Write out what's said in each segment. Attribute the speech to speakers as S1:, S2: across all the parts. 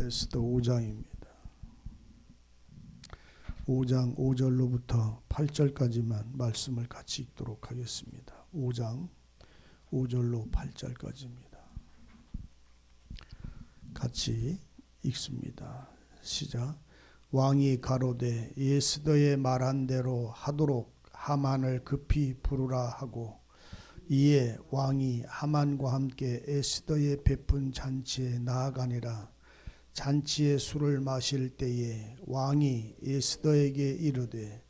S1: 에스더 5장입니다. 5장 5절로부터 8절까지만 말씀을 같이 읽도록 하겠습니다. 5장 5절로 8절까지입니다. 같이 읽습니다. 시작. 왕이 가로되 에스더의 말한 대로 하도록 하만을 급히 부르라 하고, 이에 왕이 하만과 함께 에스더의 베푼 잔치에 나아가니라. 잔치의 술을 마실 때에 왕이 에스더에게 이르되,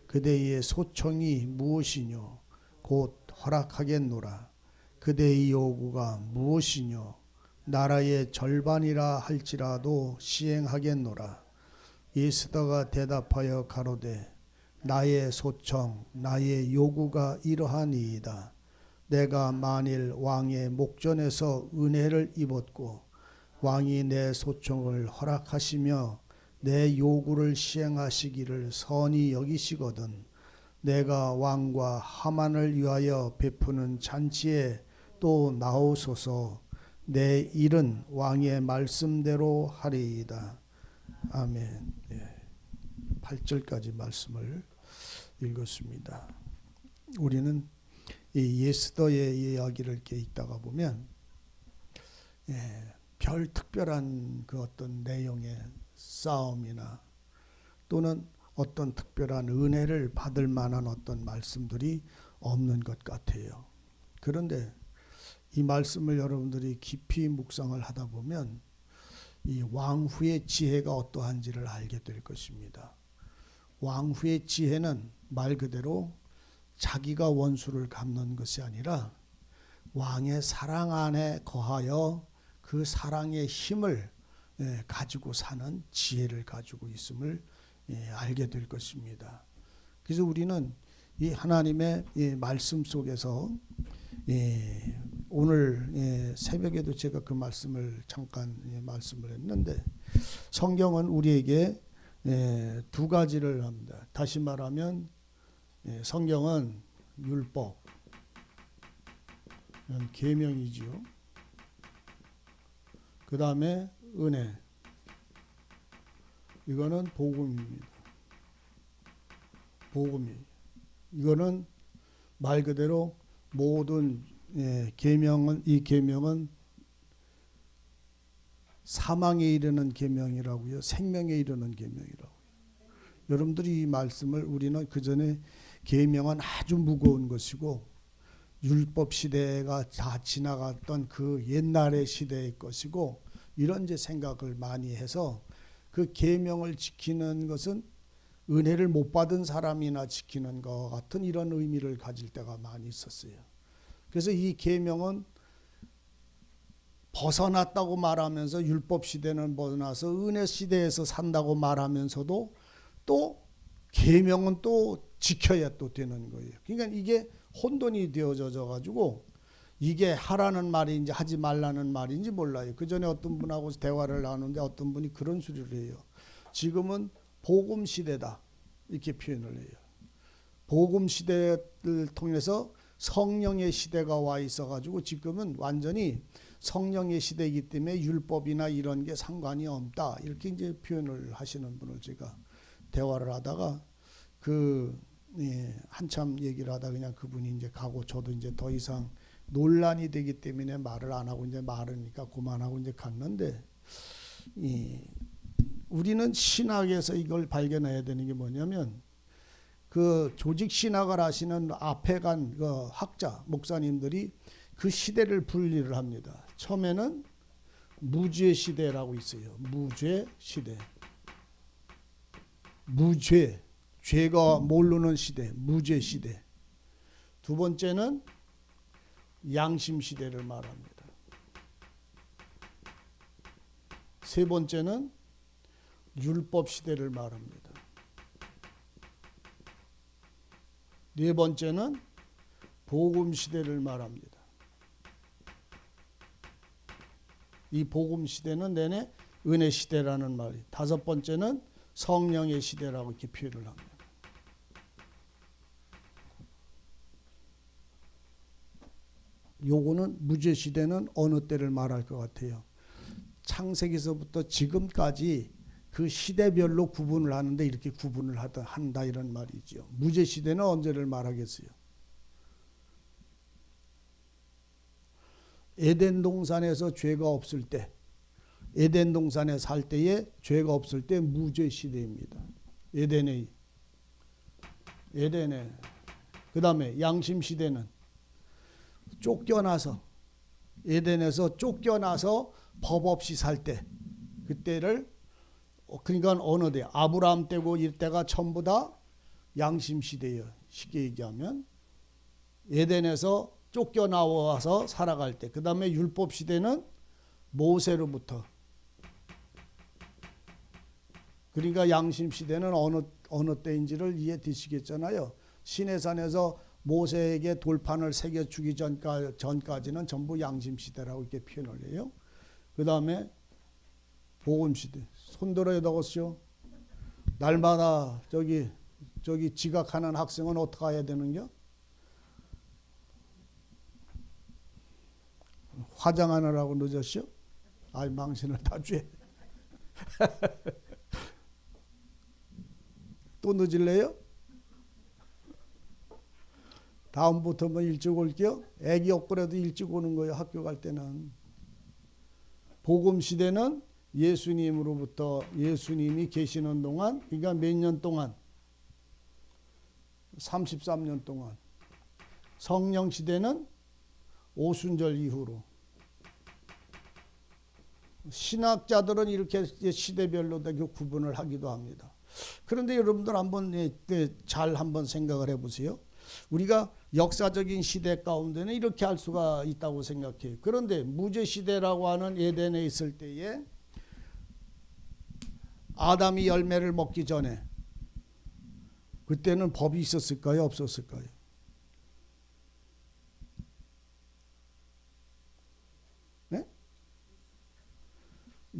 S1: 그대의 소청이 무엇이뇨? 곧 허락하겠노라. 그대의 요구가 무엇이뇨? 나라의 절반이라 할지라도 시행하겠노라. 에스더가 대답하여 가로되, 나의 소청, 나의 요구가 이러하니이다. 내가 만일 왕의 목전에서 은혜를 입었고 왕이 내 소청을 허락하시며 내 요구를 시행하시기를 선히 여기시거든 내가 왕과 하만을 위하여 베푸는 잔치에 또 나오소서. 내 일은 왕의 말씀대로 하리이다. 아멘. 8절까지 말씀을 읽었습니다. 우리는 이 에스더의 이야기를 이렇게 읽다가 보면 별 특별한 그 어떤 내용의 싸움이나 또는 어떤 특별한 은혜를 받을 만한 어떤 말씀들이 없는 것 같아요. 그런데 이 말씀을 여러분들이 깊이 묵상을 하다 보면 이 왕후의 지혜가 어떠한지를 알게 될 것입니다. 왕후의 지혜는 말 그대로 자기가 원수를 갚는 것이 아니라 왕의 사랑 안에 거하여 그 사랑의 힘을 가지고 사는 지혜를 가지고 있음을 알게 될 것입니다. 그래서 우리는 이 하나님의 말씀 속에서 오늘 새벽에도 제가 그 말씀을 잠깐 말씀을 했는데, 성경은 우리에게 두 가지를 합니다. 다시 말하면 성경은 율법, 계명이지요. 그 다음에 은혜, 이거는 복음입니다. 복음이 이거는 말 그대로 모든 계명은, 이 계명은 사망에 이르는 계명이라고요, 생명에 이르는 계명이라고요. 여러분들이 이 말씀을, 우리는 그 전에 계명은 아주 무거운 것이고 율법 시대가 다 지나갔던 그 옛날의 시대의 것이고, 이런 이제 생각을 많이 해서 그 계명을 지키는 것은 은혜를 못 받은 사람이나 지키는 것 같은 이런 의미를 가질 때가 많이 있었어요. 그래서 이 계명은 벗어났다고 말하면서, 율법 시대는 벗어나서 은혜 시대에서 산다고 말하면서도 또 계명은 또 지켜야 또 되는 거예요. 그러니까 이게 혼돈이 되어져 가지고 이게 하라는 말인지 하지 말라는 말인지 몰라요. 그 전에 어떤 분하고 대화를 나누는데 어떤 분이 그런 소리를 해요. 지금은 복음 시대다, 이렇게 표현을 해요. 복음 시대를 통해서 성령의 시대가 와 있어 가지고 지금은 완전히 성령의 시대이기 때문에 율법이나 이런 게 상관이 없다, 이렇게 이제 표현을 하시는 분을 제가 대화를 하다가 한참 얘기를 하다 그냥 그분이 이제 가고, 저도 이제 더 이상 논란이 되기 때문에 말을 안 하고 이제 말하니까 그만하고 이제 갔는데, 우리는 신학에서 이걸 발견해야 되는 게 뭐냐면, 그 조직 신학을 하시는 앞에 간 그 학자 목사님들이 그 시대를 분리를 합니다. 처음에는 무죄 시대라고 있어요. 무죄 시대, 무죄, 죄가 모르는 시대, 무죄 시대. 두 번째는 양심 시대를 말합니다. 세 번째는 율법 시대를 말합니다. 네 번째는 복음 시대를 말합니다. 이 복음 시대는 내내 은혜 시대라는 말이. 다섯 번째는 성령의 시대라고 이렇게 표현을 합니다. 요거는 무죄 시대는 어느 때를 말할 것 같아요? 창세기서부터 지금까지 그 시대별로 구분을 하는데 이렇게 구분을 한다 이런 말이죠. 무죄 시대는 언제를 말하겠어요? 에덴 동산에서 죄가 없을 때, 에덴 동산에 살 때에 죄가 없을 때 무죄 시대입니다. 에덴에. 그 다음에 양심 시대는 쫓겨나서, 에덴에서 쫓겨나서 법 없이 살 때, 그때를, 그러니까 어느 때, 아브라함 때고 이때가 전부 다 양심 시대예요. 쉽게 얘기하면 에덴에서 쫓겨나와서 살아갈 때, 그 다음에 율법 시대는 모세로부터, 그러니까 양심 시대는 어느 때인지를 이해되시겠잖아요. 시내산에서 모세에게 돌판을 새겨주기 전까지는 전부 양심 시대라고 이렇게 표현을 해요. 그 다음에 복음 시대. 손들어야 되겠죠. 날마다 저기 지각하는 학생은 어떻게 해야 되는겨? 화장하느라고 늦었죠? 아이 망신을 다 줘. 또 늦을래요? 다음부터는 일찍 올게요. 애기 없더라도 일찍 오는 거예요. 학교 갈 때는. 복음 시대는 예수님으로부터, 예수님이 계시는 동안, 그러니까 몇 년 동안? 33년 동안. 성령 시대는 오순절 이후로. 신학자들은 이렇게 시대별로 구분을 하기도 합니다. 그런데 여러분들 한번 생각을 해보세요. 우리가 역사적인 시대 가운데는 이렇게 할 수가 있다고 생각해요. 그런데 무죄 시대라고 하는 에덴에 있을 때에 아담이 열매를 먹기 전에 그때는 법이 있었을까요? 없었을까요? 네?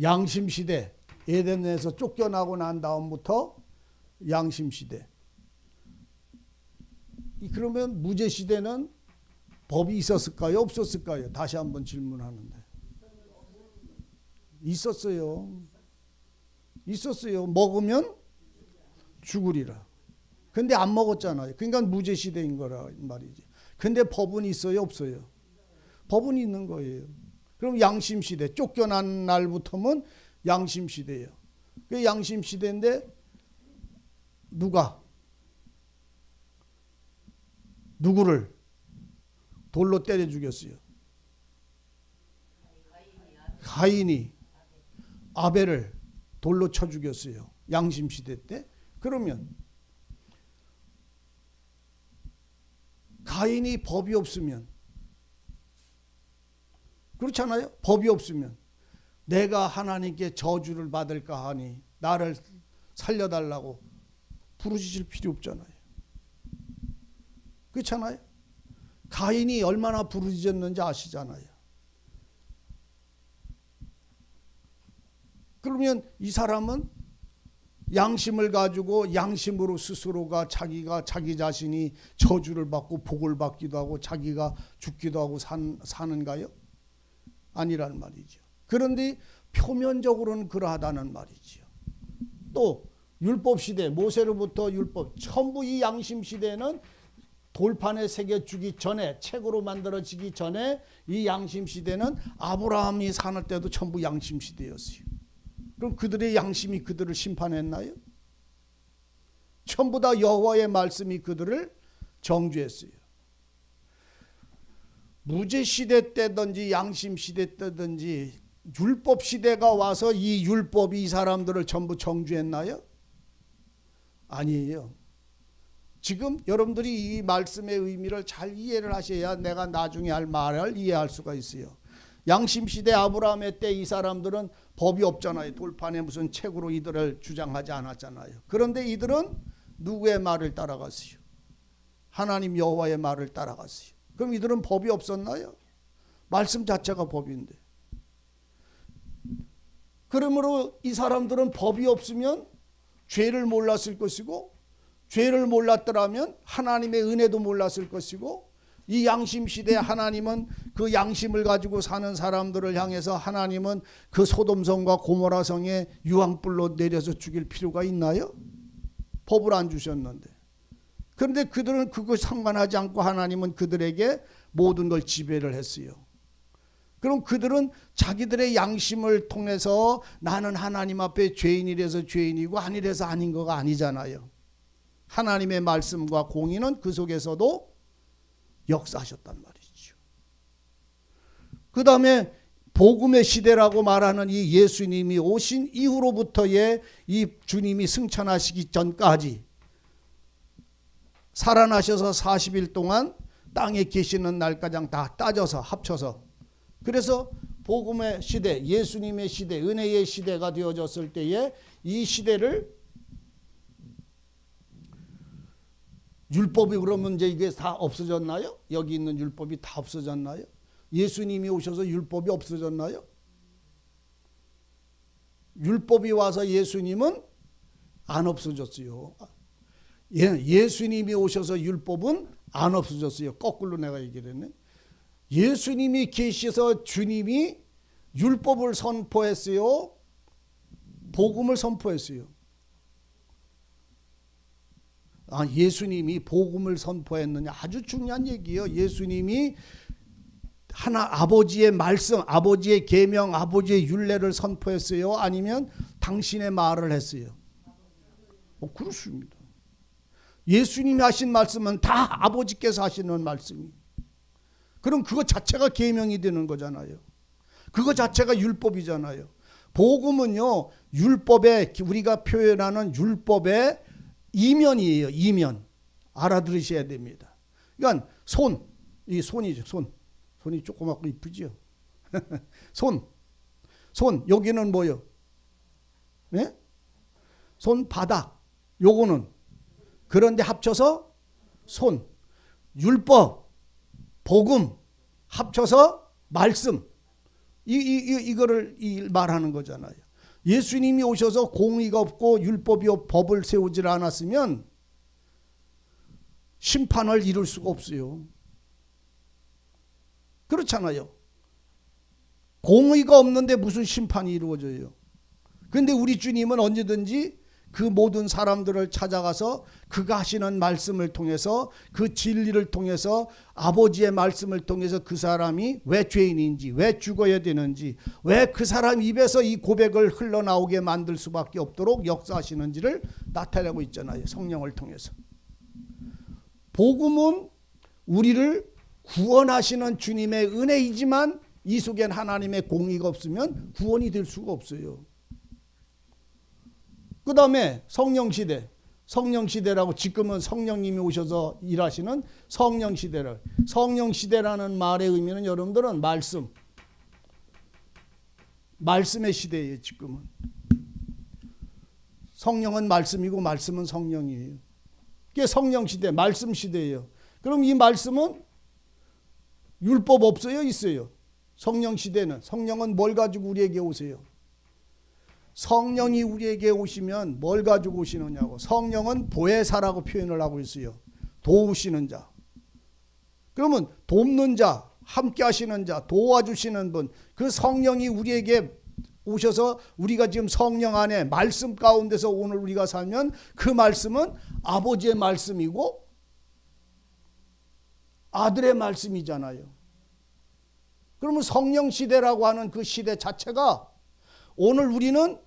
S1: 양심 시대, 에덴에서 쫓겨나고 난 다음부터 양심 시대. 그러면 무죄 시대는 법이 있었을까요? 없었을까요? 다시 한번 질문하는데. 있었어요. 먹으면 죽으리라. 근데 안 먹었잖아요. 그러니까 무죄 시대인 거라 말이지. 근데 법은 있어요? 없어요? 법은 있는 거예요. 그럼 양심 시대, 쫓겨난 날부터는 양심 시대예요. 그 양심 시대인데 누구를 돌로 때려 죽였어요? 가인이 아벨을 돌로 쳐 죽였어요. 양심 시대 때. 그러면 가인이 법이 없으면, 그렇잖아요. 법이 없으면 내가 하나님께 저주를 받을까 하니 나를 살려달라고 부르짖을 필요 없잖아요. 그렇잖아요. 가인이 얼마나 부르짖었는지 아시잖아요. 그러면 이 사람은 양심을 가지고 양심으로 스스로가 자기 자신이 저주를 받고 복을 받기도 하고 자기가 죽기도 하고 사는가요? 아니란 말이죠. 그런데 표면적으로는 그러하다는 말이죠. 또 율법 시대, 모세로부터 율법, 전부 이 양심 시대는 돌판에 새겨주기 전에, 책으로 만들어지기 전에 이 양심 시대는 아브라함이 사는 때도 전부 양심 시대였어요. 그럼 그들의 양심이 그들을 심판했나요? 전부 다 여호와의 말씀이 그들을 정죄했어요. 무죄 시대 때든지 양심 시대 때든지 율법 시대가 와서 이 율법이 이 사람들을 전부 정죄했나요? 아니에요. 지금 여러분들이 이 말씀의 의미를 잘 이해를 하셔야 내가 나중에 할 말을 이해할 수가 있어요. 양심 시대 아브라함의 때 이 사람들은 법이 없잖아요. 돌판에 무슨 책으로 이들을 주장하지 않았잖아요. 그런데 이들은 누구의 말을 따라갔어요? 하나님 여호와의 말을 따라갔어요. 그럼 이들은 법이 없었나요? 말씀 자체가 법인데. 그러므로 이 사람들은 법이 없으면 죄를 몰랐을 것이고, 죄를 몰랐더라면 하나님의 은혜도 몰랐을 것이고, 이 양심 시대에 하나님은 그 양심을 가지고 사는 사람들을 향해서 하나님은 그 소돔성과 고모라성에 유황불로 내려서 죽일 필요가 있나요? 법을 안 주셨는데. 그런데 그들은 그거 상관하지 않고 하나님은 그들에게 모든 걸 지배를 했어요. 그럼 그들은 자기들의 양심을 통해서 나는 하나님 앞에 죄인이라서 죄인이고 아니라서 아닌 거가 아니잖아요. 하나님의 말씀과 공의는 그 속에서도 역사하셨단 말이죠. 그 다음에 복음의 시대라고 말하는 이 예수님이 오신 이후로부터의 이 주님이 승천하시기 전까지 살아나셔서 40일 동안 땅에 계시는 날까지 다 따져서 합쳐서, 그래서 복음의 시대, 예수님의 시대, 은혜의 시대가 되어졌을 때에 이 시대를 율법이 그러면 이제 이게 다 없어졌나요? 여기 있는 율법이 다 없어졌나요? 예수님이 오셔서 율법이 없어졌나요? 율법이 와서 예수님은 안 없어졌어요. 예수님이 오셔서 율법은 안 없어졌어요. 거꾸로 내가 얘기를 했네. 예수님이 계셔서 주님이 율법을 선포했어요? 복음을 선포했어요? 예수님이 복음을 선포했느냐, 아주 중요한 얘기예요. 예수님이 하나 아버지의 말씀, 아버지의 계명, 아버지의 율례를 선포했어요? 아니면 당신의 말을 했어요? 그렇습니다. 예수님이 하신 말씀은 다 아버지께서 하시는 말씀이. 그럼 그거 자체가 계명이 되는 거잖아요. 그거 자체가 율법이잖아요. 복음은요, 율법에, 우리가 표현하는 율법의 이면이에요. 이면. 알아들으셔야 됩니다. 그러니까 이 손이죠. 손이 조그맣고 이쁘죠. 손 여기는 뭐요? 네? 손바닥. 요거는 그런데 합쳐서 손. 율법, 복음 합쳐서 말씀. 이거를 말하는 거잖아요. 예수님이 오셔서 공의가 없고 율법이 법을 세우질 않았으면 심판을 이룰 수가 없어요. 그렇잖아요. 공의가 없는데 무슨 심판이 이루어져요. 그런데 우리 주님은 언제든지 그 모든 사람들을 찾아가서 그가 하시는 말씀을 통해서, 그 진리를 통해서, 아버지의 말씀을 통해서 그 사람이 왜 죄인인지, 왜 죽어야 되는지, 왜 그 사람 입에서 이 고백을 흘러나오게 만들 수밖에 없도록 역사하시는지를 나타내고 있잖아요. 성령을 통해서. 복음은 우리를 구원하시는 주님의 은혜이지만 이 속엔 하나님의 공의가 없으면 구원이 될 수가 없어요. 그 다음에 성령시대라고, 지금은 성령님이 오셔서 일하시는 성령시대를, 성령시대라는 말의 의미는 여러분들은 말씀의 시대예요. 지금은 성령은 말씀이고 말씀은 성령이에요. 그게 성령시대, 말씀시대예요. 그럼 이 말씀은 율법 없어요? 있어요? 성령시대는, 성령은 뭘 가지고 우리에게 오세요? 성령이 우리에게 오시면 뭘 가지고 오시느냐고. 성령은 보혜사라고 표현을 하고 있어요. 도우시는 자. 그러면 돕는 자, 함께 하시는 자, 도와주시는 분, 그 성령이 우리에게 오셔서 우리가 지금 성령 안에 말씀 가운데서 오늘 우리가 살면 그 말씀은 아버지의 말씀이고 아들의 말씀이잖아요. 그러면 성령 시대라고 하는 그 시대 자체가 오늘 우리는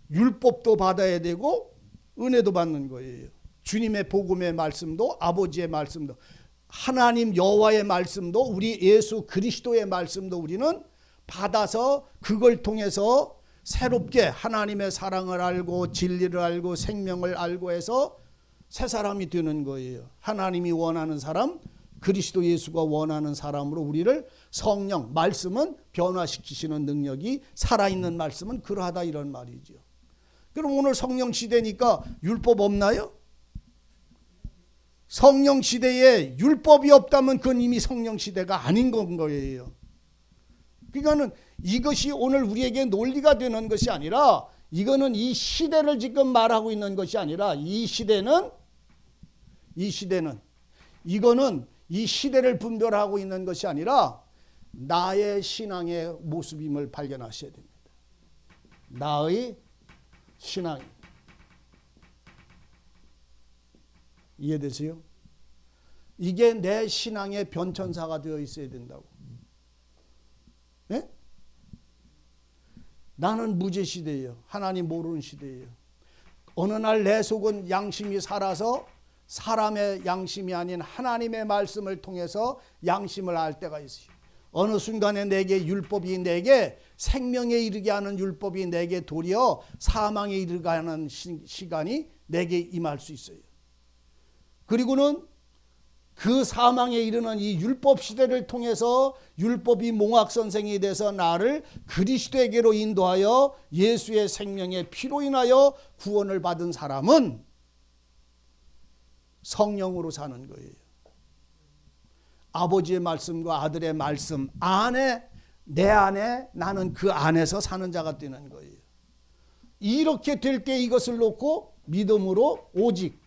S1: 율법도 받아야 되고 은혜도 받는 거예요. 주님의 복음의 말씀도, 아버지의 말씀도, 하나님 여호와의 말씀도, 우리 예수 그리스도의 말씀도 우리는 받아서 그걸 통해서 새롭게 하나님의 사랑을 알고 진리를 알고 생명을 알고 해서 새 사람이 되는 거예요. 하나님이 원하는 사람, 그리스도 예수가 원하는 사람으로 우리를 성령, 말씀은 변화시키시는 능력이, 살아있는 말씀은 그러하다, 이런 말이죠. 그럼 오늘 성령 시대니까 율법 없나요? 성령 시대에 율법이 없다면 그건 이미 성령 시대가 아닌 건 거예요. 그러니까는 이것이 오늘 우리에게 논리가 되는 것이 아니라, 이거는 이 시대를 지금 말하고 있는 것이 아니라, 이거는 이 시대를 분별하고 있는 것이 아니라 나의 신앙의 모습임을 발견하셔야 됩니다. 나의 신앙. 이해되세요? 이게 내 신앙의 변천사가 되어 있어야 된다고. 네? 나는 무죄 시대예요. 하나님 모르는 시대예요. 어느 날 내 속은 양심이 살아서 사람의 양심이 아닌 하나님의 말씀을 통해서 양심을 알 때가 있어요. 어느 순간에 내게 율법이 내게 생명에 이르게 하는 율법이 내게 도리어 사망에 이르게 하는 시간이 내게 임할 수 있어요. 그리고는 그 사망에 이르는 이 율법 시대를 통해서 율법이 몽학선생이 돼서 나를 그리스도에게로 인도하여 예수의 생명의 피로 인하여 구원을 받은 사람은 성령으로 사는 거예요. 아버지의 말씀과 아들의 말씀 안에, 내 안에, 나는 그 안에서 사는 자가 되는 거예요. 이렇게 될 때 이것을 놓고 믿음으로 오직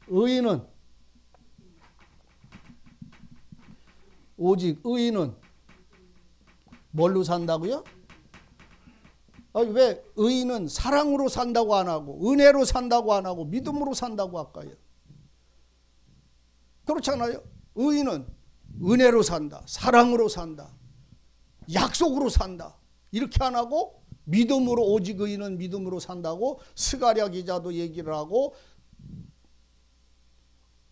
S1: 의인은 뭘로 산다고요? 왜 의인은 사랑으로 산다고 안 하고 은혜로 산다고 안 하고 믿음으로 산다고 할까요? 그렇잖아요. 의인은 은혜로 산다, 사랑으로 산다, 약속으로 산다 이렇게 안 하고 믿음으로, 오직 의인은 믿음으로 산다고 스가랴 기자도 얘기를 하고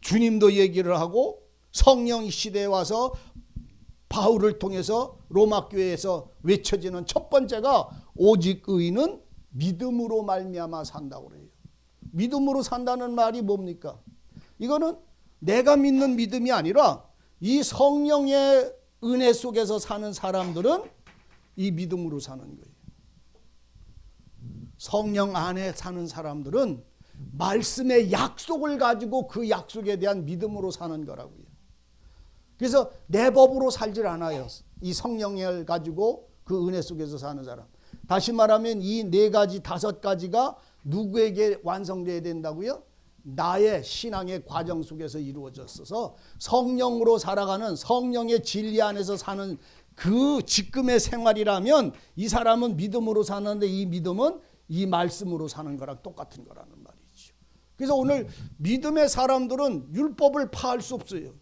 S1: 주님도 얘기를 하고 성령 시대에 와서 바울을 통해서 로마 교회에서 외쳐지는 첫 번째가 오직 의인은 믿음으로 말미암아 산다고 그래요. 믿음으로 산다는 말이 뭡니까? 이거는 내가 믿는 믿음이 아니라 이 성령의 은혜 속에서 사는 사람들은 이 믿음으로 사는 거예요. 성령 안에 사는 사람들은 말씀의 약속을 가지고 그 약속에 대한 믿음으로 사는 거라고요. 그래서 내 법으로 살질 않아요. 이 성령을 가지고 그 은혜 속에서 사는 사람. 다시 말하면 이 네 가지, 다섯 가지가 누구에게 완성돼야 된다고요? 나의 신앙의 과정 속에서 이루어졌어서 성령으로 살아가는, 성령의 진리 안에서 사는 그 지금의 생활이라면 이 사람은 믿음으로 사는데 이 믿음은 이 말씀으로 사는 거랑 똑같은 거라는 말이죠. 그래서 오늘 믿음의 사람들은 율법을 파할 수 없어요.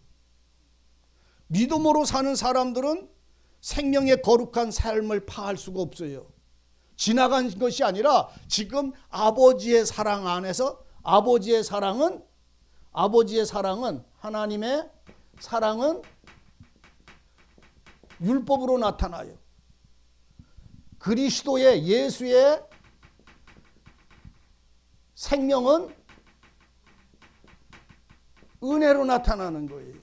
S1: 믿음으로 사는 사람들은 생명의 거룩한 삶을 파할 수가 없어요. 지나간 것이 아니라 지금 아버지의 사랑 안에서, 아버지의 사랑은 하나님의 사랑은 율법으로 나타나요. 그리스도의, 예수의 생명은 은혜로 나타나는 거예요.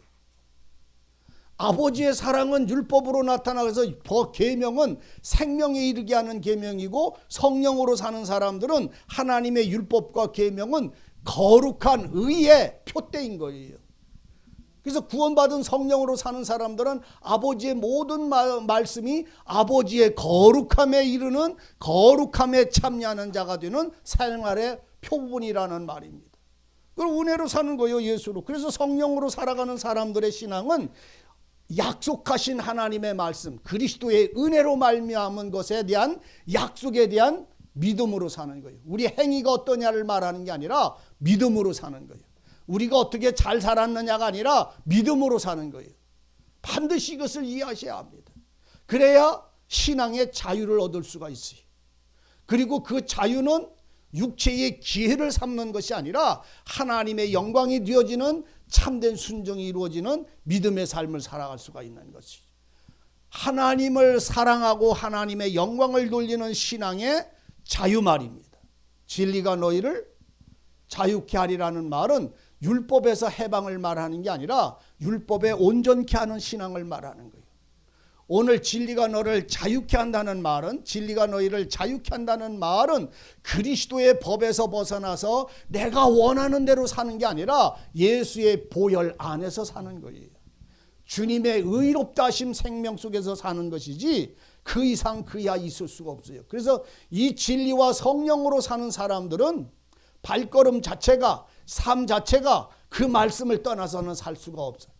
S1: 아버지의 사랑은 율법으로 나타나서 계명은 생명에 이르게 하는 계명이고, 성령으로 사는 사람들은 하나님의 율법과 계명은 거룩한 의의 표대인 거예요. 그래서 구원받은 성령으로 사는 사람들은 아버지의 모든 말씀이 아버지의 거룩함에 이르는, 거룩함에 참여하는 자가 되는 생활의 표본이라는 말입니다. 그걸 은혜로 사는 거예요, 예수로. 그래서 성령으로 살아가는 사람들의 신앙은 약속하신 하나님의 말씀, 그리스도의 은혜로 말미암은 것에 대한 약속에 대한 믿음으로 사는 거예요. 우리 행위가 어떠냐를 말하는 게 아니라 믿음으로 사는 거예요. 우리가 어떻게 잘 살았느냐가 아니라 믿음으로 사는 거예요. 반드시 이것을 이해하셔야 합니다. 그래야 신앙의 자유를 얻을 수가 있어요. 그리고 그 자유는 육체의 기회를 삼는 것이 아니라 하나님의 영광이 되어지는 참된 순종이 이루어지는 믿음의 삶을 살아갈 수가 있는 것이죠. 하나님을 사랑하고 하나님의 영광을 돌리는 신앙의 자유 말입니다. 진리가 너희를 자유케 하리라는 말은 율법에서 해방을 말하는 게 아니라 율법에 온전케 하는 신앙을 말하는 거예요. 오늘 진리가 너를 자유케 한다는 말은, 진리가 너희를 자유케 한다는 말은 그리스도의 법에서 벗어나서 내가 원하는 대로 사는 게 아니라 예수의 보혈 안에서 사는 거예요. 주님의 의롭다 하심 생명 속에서 사는 것이지 그 이상 그 이하 있을 수가 없어요. 그래서 이 진리와 성령으로 사는 사람들은 발걸음 자체가, 삶 자체가 그 말씀을 떠나서는 살 수가 없어요.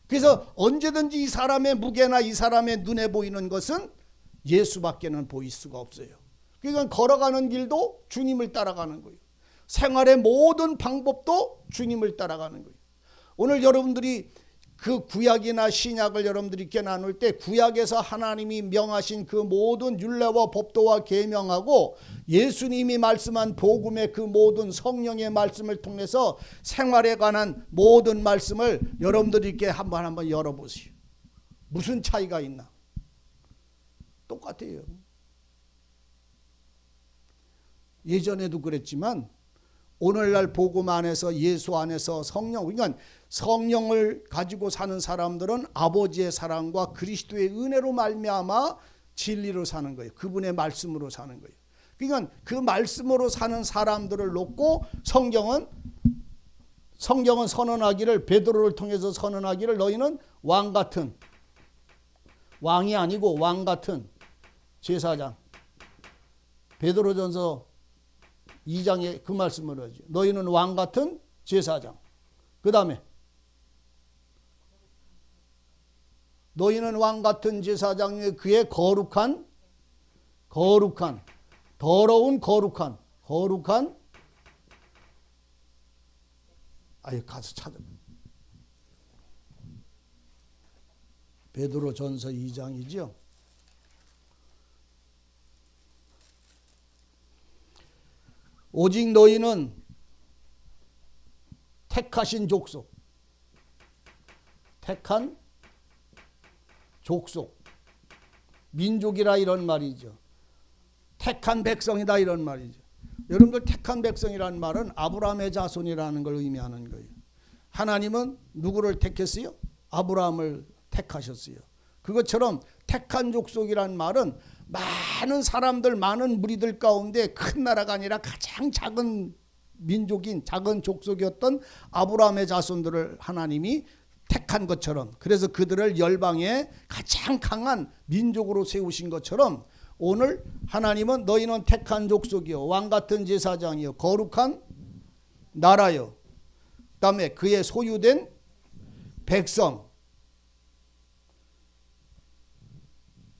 S1: 그래서 언제든지 이 사람의 무게나 이 사람의 눈에 보이는 것은 예수밖에는 보일 수가 없어요. 그러니까 걸어가는 길도 주님을 따라가는 거예요. 생활의 모든 방법도 주님을 따라가는 거예요. 오늘 여러분들이 그 구약이나 신약을 여러분들이 이렇게 나눌 때 구약에서 하나님이 명하신 그 모든 율례와 법도와 계명하고 예수님이 말씀한 복음의 그 모든 성령의 말씀을 통해서 생활에 관한 모든 말씀을 여러분들이 이렇게 한번 열어보세요. 무슨 차이가 있나? 똑같아요. 예전에도 그랬지만 오늘날 복음 안에서 예수 안에서 성령, 그러니까 성령을 가지고 사는 사람들은 아버지의 사랑과 그리스도의 은혜로 말미암아 진리로 사는 거예요. 그분의 말씀으로 사는 거예요. 그러니까 그 말씀으로 사는 사람들을 놓고 성경은 선언하기를, 베드로를 통해서 선언하기를 너희는 왕 같은, 왕이 아니고 왕 같은 제사장. 베드로전서 2장에 그 말씀을 하죠. 너희는 왕 같은 제사장. 그 다음에 너희는 왕 같은 제사장이 그의 거룩한 더러운 거룩한 아예 가서 찾아. 베드로전서 2장이죠. 오직 너희는 택하신 족속, 택한 족속, 민족이라 이런 말이죠. 택한 백성이다 이런 말이죠. 여러분들 택한 백성이라는 말은 아브라함의 자손이라는 걸 의미하는 거예요. 하나님은 누구를 택했어요? 아브라함을 택하셨어요. 그것처럼 택한 족속이라는 말은 많은 사람들, 많은 무리들 가운데 큰 나라가 아니라 가장 작은 민족인 작은 족속이었던 아브라함의 자손들을 하나님이 택한 것처럼, 그래서 그들을 열방의 가장 강한 민족으로 세우신 것처럼 오늘 하나님은 너희는 택한 족속이요 왕같은 제사장이요 거룩한 나라요, 그 다음에 그의 소유된 백성,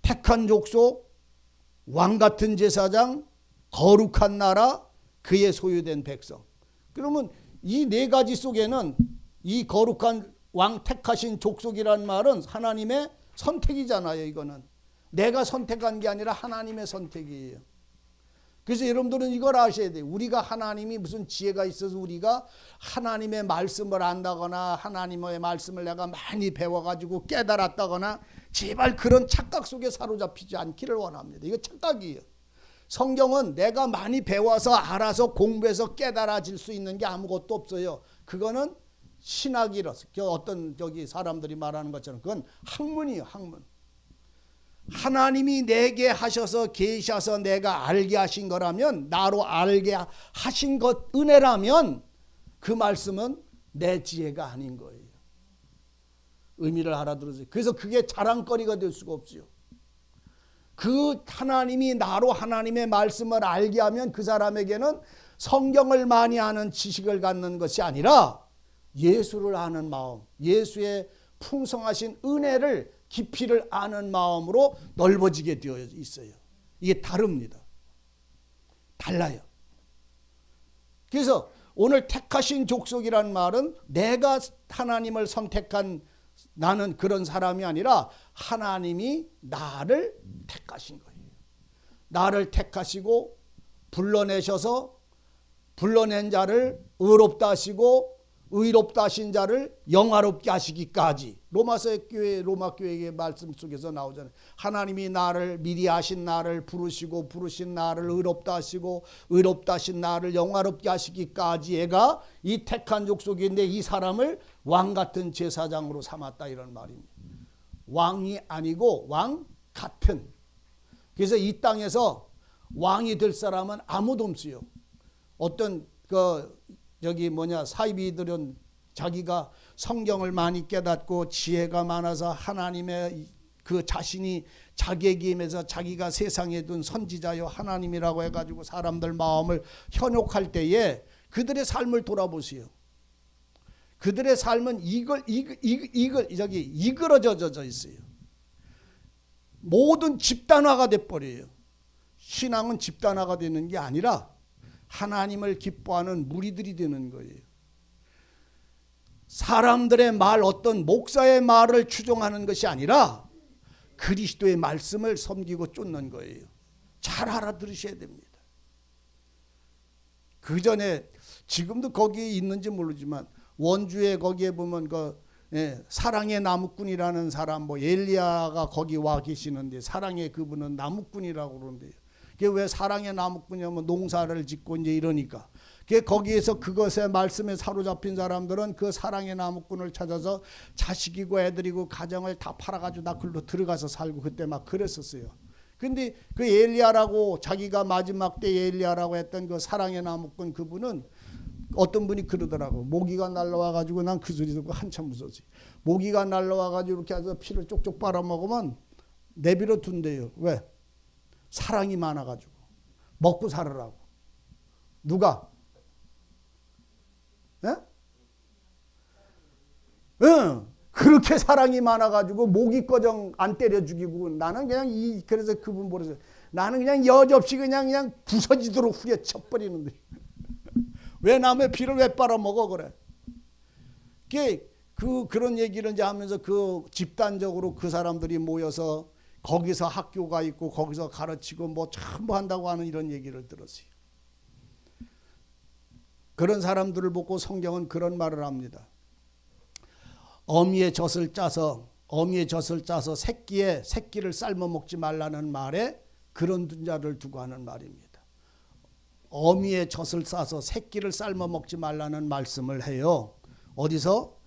S1: 택한 족속, 왕같은 제사장, 거룩한 나라, 그의 소유된 백성. 그러면 이 네 가지 속에는 이 거룩한 왕 택하신 족속이란 말은 하나님의 선택이잖아요. 이거는 내가 선택한 게 아니라 하나님의 선택이에요. 그래서 여러분들은 이걸 아셔야 돼요. 우리가 하나님이 무슨 지혜가 있어서 우리가 하나님의 말씀을 안다거나 하나님의 말씀을 내가 많이 배워가지고 깨달았다거나 제발 그런 착각 속에 사로잡히지 않기를 원합니다. 이거 착각이에요. 성경은 내가 많이 배워서 알아서 공부해서 깨달아질 수 있는 게 아무것도 없어요. 그거는 신학이라서 어떤 사람들이 말하는 것처럼 그건 학문이에요. 학문. 하나님이 내게 하셔서 계셔서 내가 알게 하신 거라면, 나로 알게 하신 것 은혜라면 그 말씀은 내 지혜가 아닌 거예요. 의미를 알아들으세요. 그래서 그게 자랑거리가 될 수가 없어요. 그 하나님이 나로 하나님의 말씀을 알게 하면 그 사람에게는 성경을 많이 아는 지식을 갖는 것이 아니라 예수를 아는 마음, 예수의 풍성하신 은혜를 깊이를 아는 마음으로 넓어지게 되어 있어요. 이게 다릅니다. 달라요. 그래서 오늘 택하신 족속이란 말은 내가 하나님을 선택한 나는 그런 사람이 아니라 하나님이 나를 택하신 거예요. 나를 택하시고 불러내셔서 불러낸 자를 의롭다 하시고 의롭다 하신 자를 영화롭게 하시기까지. 로마서 교회, 로마 교회의 말씀 속에서 나오잖아요. 하나님이 나를 미리 하신 나를 부르시고 부르신 나를 의롭다 하시고 의롭다 하신 나를 영화롭게 하시기까지 얘가 이 택한 족속인데 이 사람을 왕 같은 제사장으로 삼았다 이런 말입니다. 왕이 아니고 왕 같은. 그래서 이 땅에서 왕이 될 사람은 아무도 없어요. 어떤 사이비들은 자기가 성경을 많이 깨닫고 지혜가 많아서 하나님의 그 자신이 자기에게 임해서 자기가 세상에 둔 선지자요 하나님이라고 해가지고 사람들 마음을 현혹할 때에 그들의 삶을 돌아보세요. 그들의 삶은 이그러져 있어요. 모든 집단화가 돼버려요. 신앙은 집단화가 되는 게 아니라 하나님을 기뻐하는 무리들이 되는 거예요. 사람들의 말, 어떤 목사의 말을 추종하는 것이 아니라 그리스도의 말씀을 섬기고 쫓는 거예요. 잘 알아들으셔야 됩니다. 그 전에 지금도 거기 있는지 모르지만 원주에 거기에 보면 사랑의 나무꾼이라는 사람, 엘리야가 거기 와 계시는데 사랑의 그분은 나무꾼이라고 그러는데요. 그게 왜 사랑의 나무꾼이냐면 농사를 짓고 이제 이러니까. 거기에서 그것의 말씀에 사로잡힌 사람들은 그 사랑의 나무꾼을 찾아서 자식이고 애들이고 가정을 다 팔아가지고 나 글로 들어가서 살고 그때 막 그랬었어요. 근데 그 엘리야라고 자기가 마지막 때 엘리야라고 했던 그 사랑의 나무꾼 그분은 어떤 분이 그러더라고. 모기가 날라와가지고 난 그 소리 듣고 한참 무서웠지. 모기가 날라와가지고 이렇게 해서 피를 쪽쪽 빨아먹으면 내버려 둔대요. 왜? 사랑이 많아가지고 먹고 살으라고. 누가? 예? 응. 그렇게 사랑이 많아가지고 모기 꺼정 안 때려 죽이고 나는 그냥 그래서 그분 보면서 나는 그냥 여지없이 그냥 부서지도록 후려쳐버리는데 왜 남의 피를 왜 빨아먹어 그래? 그런 얘기를 이제 하면서 그 집단적으로 그 사람들이 모여서 거기서 학교가 있고 거기서 가르치고 뭐 전부 한다고 하는 이런 얘기를 들었어요. 그런 사람들을 보고 성경은 그런 말을 합니다. 어미의 젖을 짜서 새끼를 삶아 먹지 말라는 말에 그런 자를 두고 하는 말입니다. 어미의 젖을 싸서 새끼를 삶아 먹지 말라는 말씀을 해요. 어디서?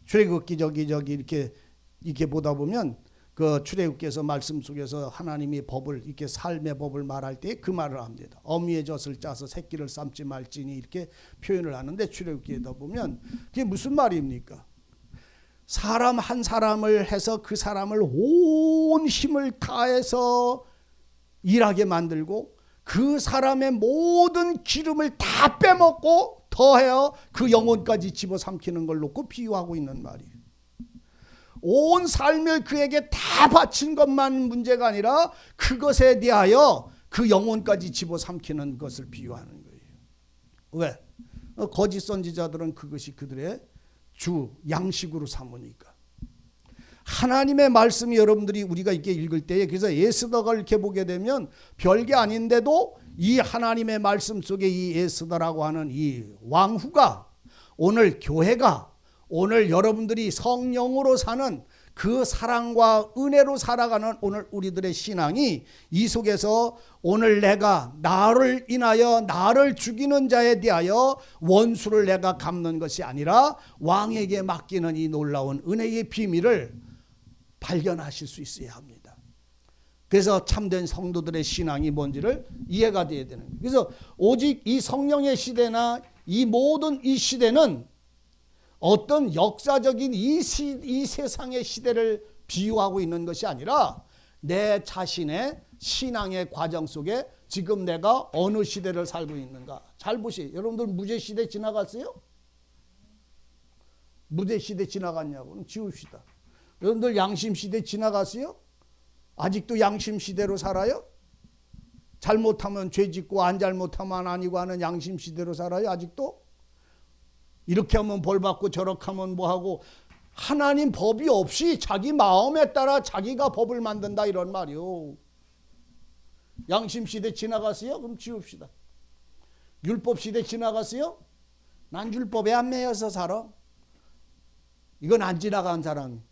S1: 출애굽기 이렇게 보다 보면 그 출애굽기에서 말씀 속에서 하나님이 법을 이렇게 삶의 법을 말할 때 그 말을 합니다. 어미의 젖을 짜서 새끼를 삶지 말지니 이렇게 표현을 하는데 출애굽기에다 보면 그게 무슨 말입니까? 사람 한 사람을 해서 그 사람을 온 힘을 다해서 일하게 만들고 그 사람의 모든 기름을 다 빼먹고 더해요 그 영혼까지 집어삼키는 걸 놓고 비유하고 있는 말이에요. 온 삶을 그에게 다 바친 것만 문제가 아니라 그것에 대하여 그 영혼까지 집어삼키는 것을 비유하는 거예요. 왜? 거짓 선지자들은 그것이 그들의 주 양식으로 삼으니까. 하나님의 말씀이 여러분들이 우리가 이렇게 읽을 때에 그래서 에스더가 이렇게 보게 되면 별게 아닌데도 이 하나님의 말씀 속에 이 에스더라고 하는 이 왕후가 오늘 교회가 오늘 여러분들이 성령으로 사는 그 사랑과 은혜로 살아가는 오늘 우리들의 신앙이 이 속에서 오늘 내가 나를 인하여 나를 죽이는 자에 대하여 원수를 내가 갚는 것이 아니라 왕에게 맡기는 이 놀라운 은혜의 비밀을 발견하실 수 있어야 합니다. 그래서 참된 성도들의 신앙이 뭔지를 이해가 돼야 되는 거예요. 그래서 오직 이 성령의 시대나 이 모든 이 시대는 어떤 역사적인 이 세상의 시대를 비유하고 있는 것이 아니라 내 자신의 신앙의 과정 속에 지금 내가 어느 시대를 살고 있는가. 잘 보세요. 여러분들 무제시대 지나갔어요? 무제시대 지나갔냐고. 그럼 지웁시다. 여러분들 양심시대 지나갔어요? 아직도 양심시대로 살아요? 잘못하면 죄짓고 안 잘못하면 아니고 하는 양심시대로 살아요? 아직도? 이렇게 하면 벌받고 저렇게 하면 뭐하고 하나님 법이 없이 자기 마음에 따라 자기가 법을 만든다 이런 말이요. 양심시대 지나갔어요? 그럼 지웁시다. 율법시대 지나갔어요? 난 율법에 안 매여서 살아. 이건 안 지나간 사람.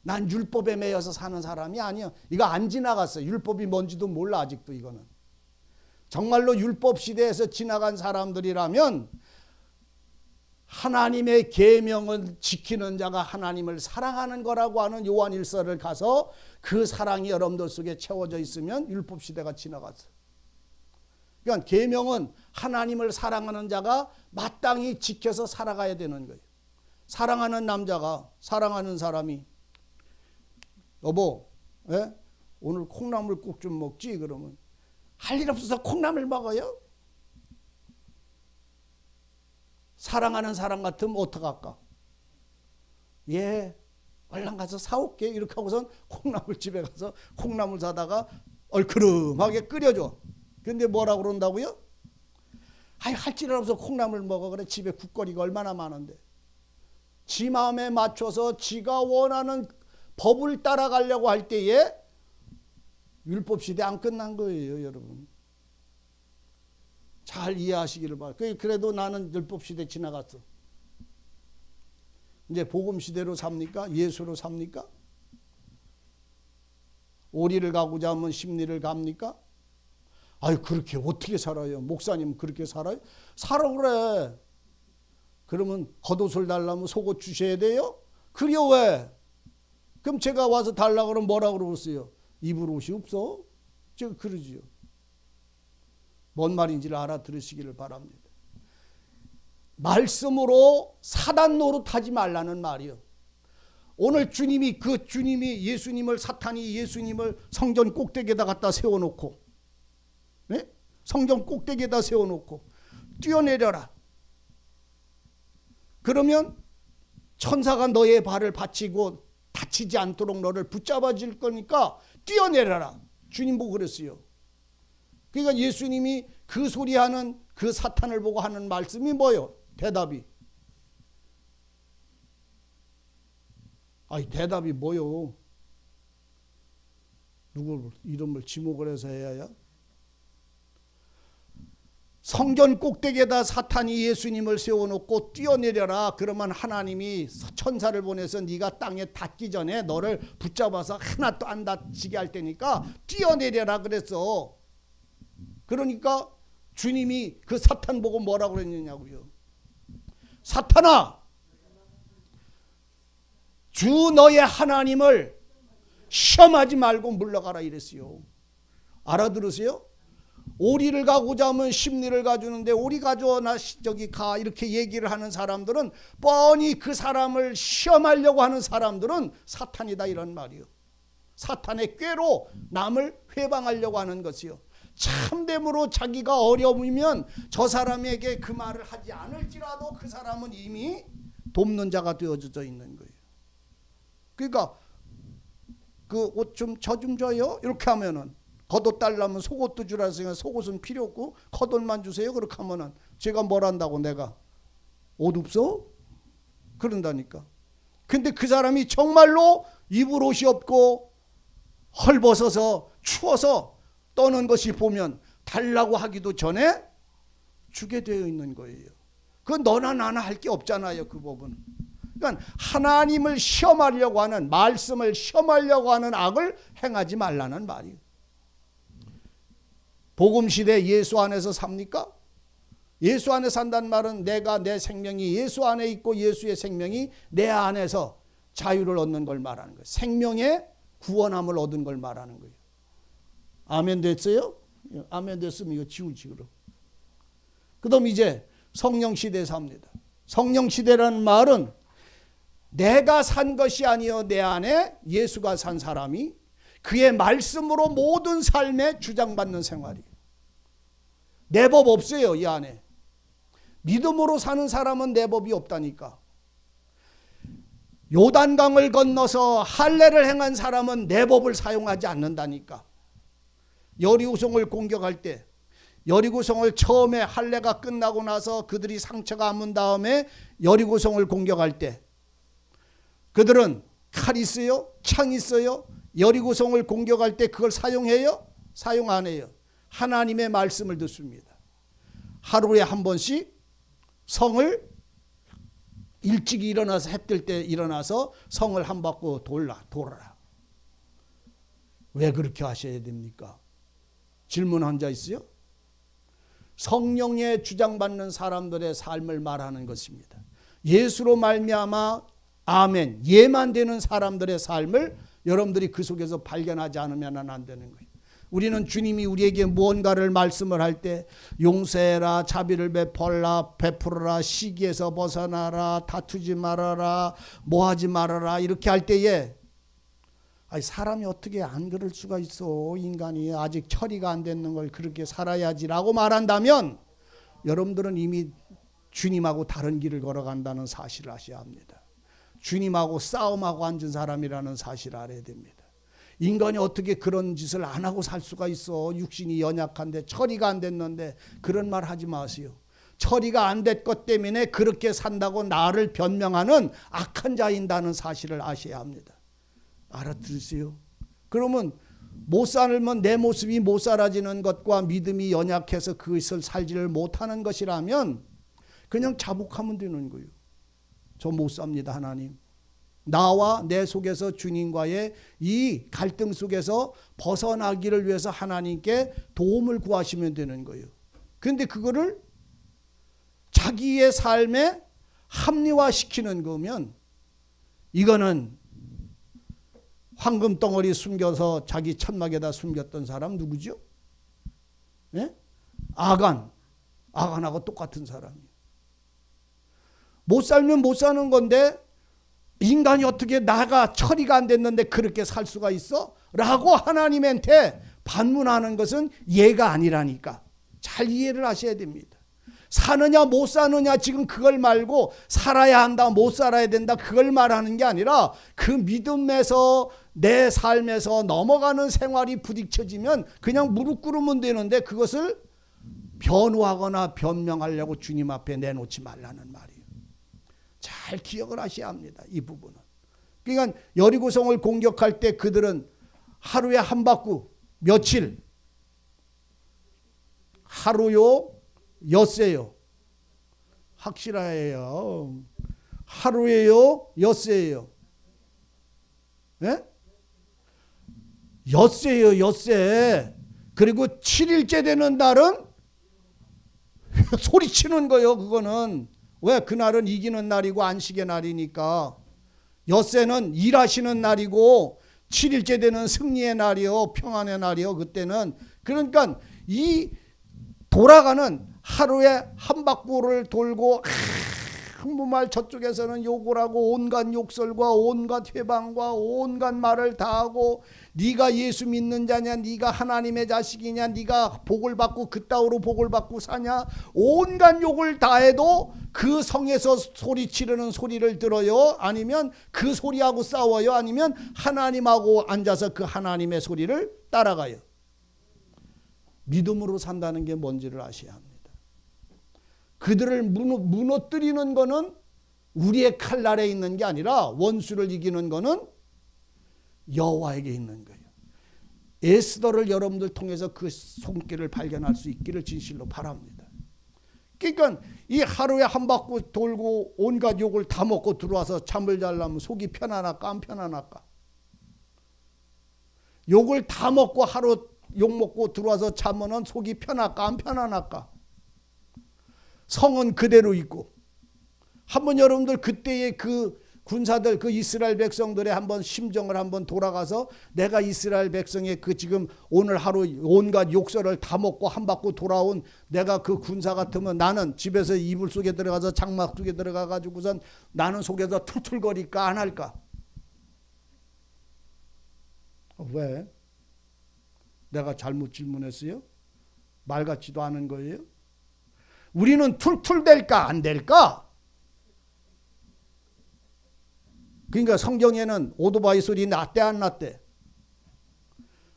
S1: 난 율법에 매여서 사는 사람이 아니야. 이거 안 지나갔어. 율법이 뭔지도 몰라 아직도 이거는. 정말로 율법시대에서 지나간 사람들이라면 하나님의 계명을 지키는 자가 하나님을 사랑하는 거라고 하는 요한 1서를 가서 그 사랑이 여러분들 속에 채워져 있으면 율법시대가 지나갔어요. 그러니까 계명은 하나님을 사랑하는 자가 마땅히 지켜서 살아가야 되는 거예요. 사랑하는 남자가 사랑하는 사람이 여보 오늘 콩나물 국 좀 먹지 그러면 할 일 없어서 콩나물 먹어요? 사랑하는 사람 같으면 어떡할까? 예, 얼른 가서 사올게. 이렇게 하고선 콩나물 집에 가서 콩나물 사다가 얼크름하게 끓여줘. 근데 뭐라고 그런다고요? 아이, 할 줄 없어 콩나물 먹어. 그래, 집에 국거리가 얼마나 많은데. 지 마음에 맞춰서 지가 원하는 법을 따라가려고 할 때에 율법시대 안 끝난 거예요, 여러분. 잘 이해하시기를 바랍니다. 그래도 나는 율법시대 지나갔어. 이제 복음시대로 삽니까? 예수로 삽니까? 오리를 가고자 하면 십리를 갑니까? 아유, 그렇게 어떻게 살아요? 목사님 그렇게 살아요? 살아 그래. 그러면 겉옷을 달라면 속옷 주셔야 돼요? 그래요. 왜? 그럼 제가 와서 달라고 그러면 뭐라 그러겠어요? 입을 옷이 없어? 제가 그러지요. 뭔 말인지를 알아들으시기를 바랍니다. 말씀으로 사단 노릇하지 말라는 말이요. 오늘 주님이 예수님을, 사탄이 예수님을 성전 꼭대기에다 갖다 세워놓고, 네? 성전 꼭대기에다 세워놓고 뛰어내려라. 그러면 천사가 너의 발을 받치고 다치지 않도록 너를 붙잡아 줄 거니까 뛰어내려라. 주님 보고 그랬어요. 그러니까 예수님이 그 소리하는 그 사탄을 보고 하는 말씀이 뭐예요? 대답이. 아니, 대답이 뭐요? 누구 이름을 지목을 해서 해야? 성전 꼭대기에다 사탄이 예수님을 세워놓고 뛰어내려라. 그러면 하나님이 천사를 보내서 네가 땅에 닿기 전에 너를 붙잡아서 하나도 안 다치게 할 테니까 뛰어내려라 그랬어. 그러니까 주님이 그 사탄 보고 뭐라고 그랬느냐고요. 사탄아, 주 너의 하나님을 시험하지 말고 물러가라 이랬어요. 알아들으세요? 오리를 가고자 하면 십리를 가주는데 오리 가져와 나 저기 가 이렇게 얘기를 하는 사람들은 뻔히 그 사람을 시험하려고 하는 사람들은 사탄이다 이런 말이요. 사탄의 꾀로 남을 회방하려고 하는 것이요. 참됨으로 자기가 어려우면 저 사람에게 그 말을 하지 않을지라도 그 사람은 이미 돕는 자가 되어져 있는 거예요. 그러니까 그 옷 좀 저 좀 줘요 이렇게 하면은 겉옷 달라면 속옷도 주라 했으니까 속옷은 필요 없고 겉옷만 주세요 그렇게 하면은 제가 뭘 한다고 내가 옷 없어? 그런다니까. 근데 그 사람이 정말로 입을 옷이 없고 헐벗어서 추워서 떠는 것이 보면 달라고 하기도 전에 주게 되어 있는 거예요. 그건 너나 나나 할 게 없잖아요. 그 법은. 그러니까 하나님을 시험하려고 하는, 말씀을 시험하려고 하는 악을 행하지 말라는 말이에요. 복음시대 예수 안에서 삽니까? 예수 안에 산다는 말은 내가 내 생명이 예수 안에 있고 예수의 생명이 내 안에서 자유를 얻는 걸 말하는 거예요. 생명의 구원함을 얻은 걸 말하는 거예요. 아멘 됐어요? 아멘 됐으면 이거 지우지 그럼. 그 다음 이제 성령시대에 삽니다. 성령시대라는 말은 내가 산 것이 아니요 내 안에 예수가 산 사람이 그의 말씀으로 모든 삶에 주장받는 생활이에요. 내 법 없어요 이 안에. 믿음으로 사는 사람은 내 법이 없다니까. 요단강을 건너서 할례를 행한 사람은 내 법을 사용하지 않는다니까. 여리고성을 공격할 때 여리고성을 처음에 할례가 끝나고 나서 그들이 상처가 안문 다음에 여리고성을 공격할 때 그들은 칼 있어요? 창 있어요? 여리고성을 공격할 때 그걸 사용해요? 사용 안 해요. 하나님의 말씀을 듣습니다. 하루에 한 번씩 성을 일찍 일어나서 해 뜰 때 일어나서 성을 한 바퀴 돌아라. 왜 그렇게 하셔야 됩니까? 질문한 자 있어요? 성령에 주장받는 사람들의 삶을 말하는 것입니다. 예수로 말미암아 아멘 예만 되는 사람들의 삶을 여러분들이 그 속에서 발견하지 않으면 안 되는 거예요. 우리는 주님이 우리에게 무언가를 말씀을 할 때 용서해라, 자비를 베풀어라, 시기에서 벗어나라, 다투지 말아라, 뭐하지 말아라 이렇게 할 때에 아니, 사람이 어떻게 안 그럴 수가 있어. 인간이 아직 처리가 안 됐는 걸 그렇게 살아야지라고 말한다면 여러분들은 이미 주님하고 다른 길을 걸어간다는 사실을 아셔야 합니다. 주님하고 싸움하고 앉은 사람이라는 사실을 알아야 됩니다. 인간이 어떻게 그런 짓을 안 하고 살 수가 있어. 육신이 연약한데 처리가 안 됐는데 그런 말 하지 마세요. 처리가 안 될 것 때문에 그렇게 산다고 나를 변명하는 악한 자인다는 사실을 아셔야 합니다. 알아들으세요? 그러면 못 살면 내 모습이 못 살아지는 것과 믿음이 연약해서 그것을 살지를 못하는 것이라면 그냥 자복하면 되는 거예요. 저 못 삽니다, 하나님. 나와 내 속에서 주님과의 이 갈등 속에서 벗어나기를 위해서 하나님께 도움을 구하시면 되는 거예요. 그런데 그거를 자기의 삶에 합리화시키는 거면 이거는 황금 덩어리 숨겨서 자기 천막에다 숨겼던 사람 누구죠? 예? 아간하고 똑같은 사람이에요. 못 살면 못 사는 건데 인간이 어떻게 나가 처리가 안 됐는데 그렇게 살 수가 있어? 라고 하나님한테 반문하는 것은 예가 아니라니까. 잘 이해를 하셔야 됩니다. 사느냐 못 사느냐 지금 그걸 말고 살아야 한다 못 살아야 된다 그걸 말하는 게 아니라 그 믿음에서 내 삶에서 넘어가는 생활이 부딪혀지면 그냥 무릎 꿇으면 되는데 그것을 변호하거나 변명하려고 주님 앞에 내놓지 말라는 말이에요. 잘 기억을 하셔야 합니다. 이 부분은. 그러니까 여리고성을 공격할 때 그들은 하루에 한 바퀴 며칠 하루요 엿새요. 확실해요. 하루에요 엿새예요. 예? 엿새요 엿새. 그리고 7일째 되는 날은 소리치는 거예요. 그거는 왜? 그날은 이기는 날이고 안식의 날이니까. 엿새는 일하시는 날이고 7일째 되는 승리의 날이요 평안의 날이요 그때는. 그러니까 이 돌아가는 하루에 한 바퀴를 돌고 한무말 저쪽에서는 욕을 하고 온갖 욕설과 온갖 회방과 온갖 말을 다 하고 네가 예수 믿는 자냐 네가 하나님의 자식이냐 네가 복을 받고 그따위로 복을 받고 사냐 온갖 욕을 다 해도 그 성에서 소리 지르는 소리를 들어요? 아니면 그 소리하고 싸워요? 아니면 하나님하고 앉아서 그 하나님의 소리를 따라가요? 믿음으로 산다는 게 뭔지를 아셔야 합니다. 그들을 무너뜨리는 거는 우리의 칼날에 있는 게 아니라 원수를 이기는 거는 여호와에게 있는 거예요. 에스더를 여러분들 통해서 그 손길을 발견할 수 있기를 진실로 바랍니다. 그러니까 이 하루에 한 바퀴 돌고 온갖 욕을 다 먹고 들어와서 잠을 자려면 속이 편안할까 안 편안할까? 욕을 다 먹고 하루 욕 먹고 들어와서 자면은 속이 편할까 안 편안할까? 성은 그대로 있고. 한번 여러분들 그때의 그 군사들 그 이스라엘 백성들의 한번 심정을 한번 돌아가서 내가 이스라엘 백성의 그 지금 오늘 하루 온갖 욕설을 다 먹고 한 바퀴 돌아온 내가 그 군사 같으면 나는 집에서 이불 속에 들어가서 장막 속에 들어가 가지고선 나는 속에서 툴툴거릴까 안 할까? 왜? 내가 잘못 질문했어요? 말 같지도 않은 거예요? 우리는 툴툴 될까 안 될까? 그러니까 성경에는 오토바이 소리 났대 안 났대?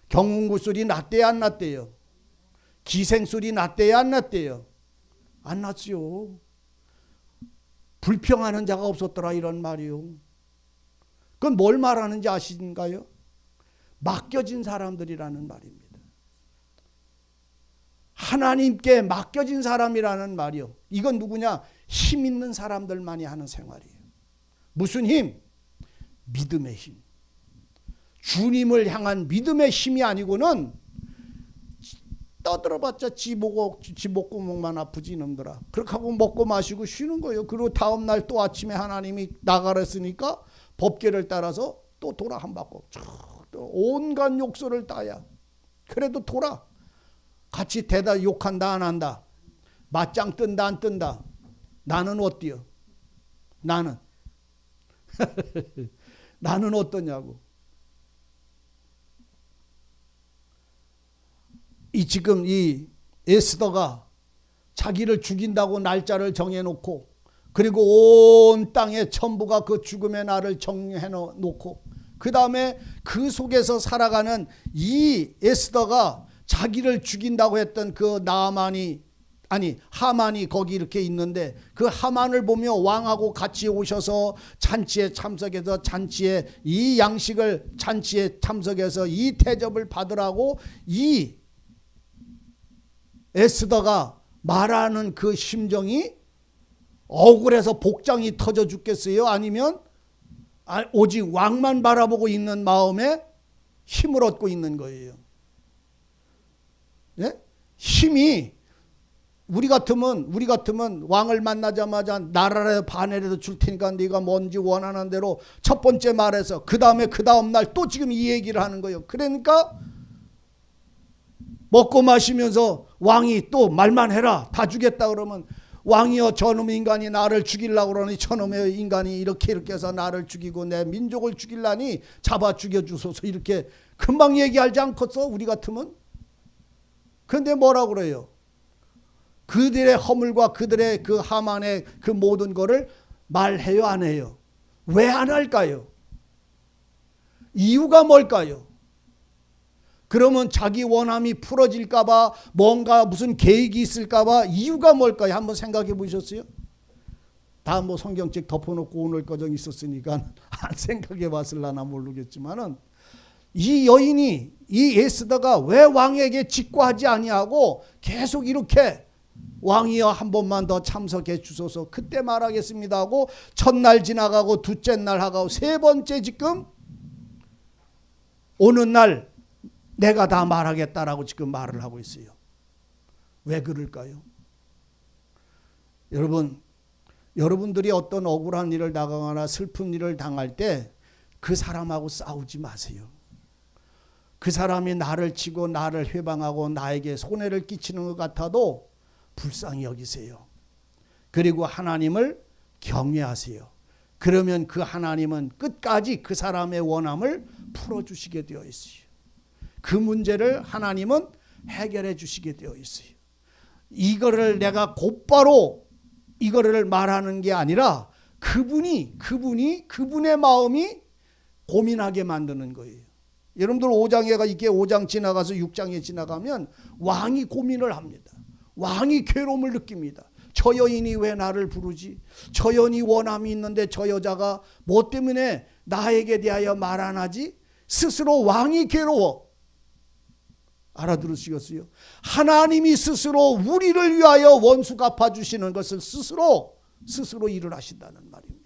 S1: 경운구 소리 났대 안 났대요? 기생 소리 났대 안 났대요? 안 났지요. 불평하는 자가 없었더라 이런 말이요. 그건 뭘 말하는지 아시는가요? 맡겨진 사람들이라는 말입니다. 하나님께 맡겨진 사람이라는 말이요. 이건 누구냐? 힘 있는 사람들만이 하는 생활이에요. 무슨 힘? 믿음의 힘. 주님을 향한 믿음의 힘이 아니고는 떠들어봤자 지 목구멍만 아프지 이놈들아. 그렇게 하고 먹고 마시고 쉬는 거예요. 그리고 다음날 또 아침에 하나님이 나가랬으니까 법궤를 따라서 또 돌아 한 바퀴. 온갖 욕설을 따야. 그래도 돌아. 같이 대다 욕한다 안 한다. 맞짱 뜬다 안 뜬다. 나는 어때요? 나는. 나는 어떠냐고. 지금 이 에스더가 자기를 죽인다고 날짜를 정해놓고, 그리고 온 땅에 전부가 그 죽음의 날을 정해놓고, 그 다음에 그 속에서 살아가는 이 에스더가 자기를 죽인다고 했던 그 하만이 거기 이렇게 있는데, 그 하만을 보며 왕하고 같이 오셔서 잔치에 참석해서 잔치에 이 양식을 잔치에 참석해서 이 대접을 받으라고 이 에스더가 말하는 그 심정이 억울해서 복장이 터져 죽겠어요? 아니면 오직 왕만 바라보고 있는 마음에 힘을 얻고 있는 거예요. 예? 힘이 우리 같으면 왕을 만나자마자 나라라도 반이라도 줄 테니까 네가 뭔지 원하는 대로 첫 번째 말해서 그 다음에 그 다음 날 또 지금 이 얘기를 하는 거예요. 그러니까 먹고 마시면서 왕이 또 말만 해라 다 주겠다 그러면, 왕이여 저놈의 인간이 나를 죽이려고 그러니 저놈의 인간이 이렇게 해서 나를 죽이고 내 민족을 죽이려니 잡아 죽여주소서, 이렇게 금방 얘기하지 않겠어 우리 같으면? 그런데 뭐라고 그래요? 그들의 허물과 그들의 그 하만의 그 모든 거를 말해요 안 해요? 왜 안 할까요? 이유가 뭘까요? 그러면 자기 원함이 풀어질까 봐, 뭔가 무슨 계획이 있을까 봐, 이유가 뭘까요? 한번 생각해 보셨어요? 다 뭐 성경책 덮어놓고 오늘 거정 있었으니까 안 생각해 봤을라나 모르겠지만은, 이 여인이, 이 에스더가 왜 왕에게 직고하지 아니하고 계속 이렇게 왕이여 한 번만 더 참석해 주소서, 그때 말하겠습니다 하고 첫날 지나가고 둘째 날 하고 세 번째 지금 오는 날 내가 다 말하겠다라고 지금 말을 하고 있어요. 왜 그럴까요? 여러분들이 어떤 억울한 일을 당하거나 슬픈 일을 당할 때 그 사람하고 싸우지 마세요. 그 사람이 나를 치고 나를 회방하고 나에게 손해를 끼치는 것 같아도 불쌍히 여기세요. 그리고 하나님을 경외하세요. 그러면 그 하나님은 끝까지 그 사람의 원함을 풀어주시게 되어 있어요. 그 문제를 하나님은 해결해 주시게 되어 있어요. 이거를 내가 곧바로 이거를 말하는 게 아니라 그분의 마음이 고민하게 만드는 거예요. 여러분들 5장 지나가서 6장에 지나가면 왕이 고민을 합니다. 왕이 괴로움을 느낍니다. 저 여인이 왜 나를 부르지? 저 여인이 원함이 있는데 저 여자가 뭐 때문에 나에게 대하여 말 안 하지? 스스로 왕이 괴로워. 알아들으시겠어요? 하나님이 스스로 우리를 위하여 원수 갚아주시는 것을 스스로 일을 하신다는 말입니다.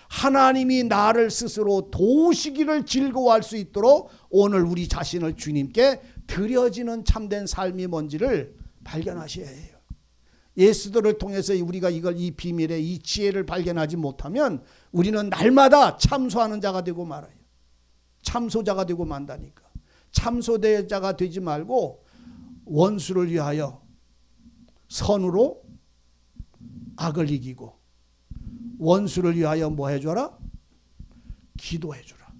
S1: 하나님이 나를 스스로 도우시기를 즐거워할 수 있도록 오늘 우리 자신을 주님께 드려지는 참된 삶이 뭔지를 발견하셔야 해요. 예수들을 통해서 우리가 이 비밀의 이 지혜를 발견하지 못하면 우리는 날마다 참소하는 자가 되고 말아요. 참소자가 되고 만다니까. 참소자가 되지 말고 원수를 위하여 선으로 악을 이기고, 원수를 위하여 뭐 해줘라? 기도해주라.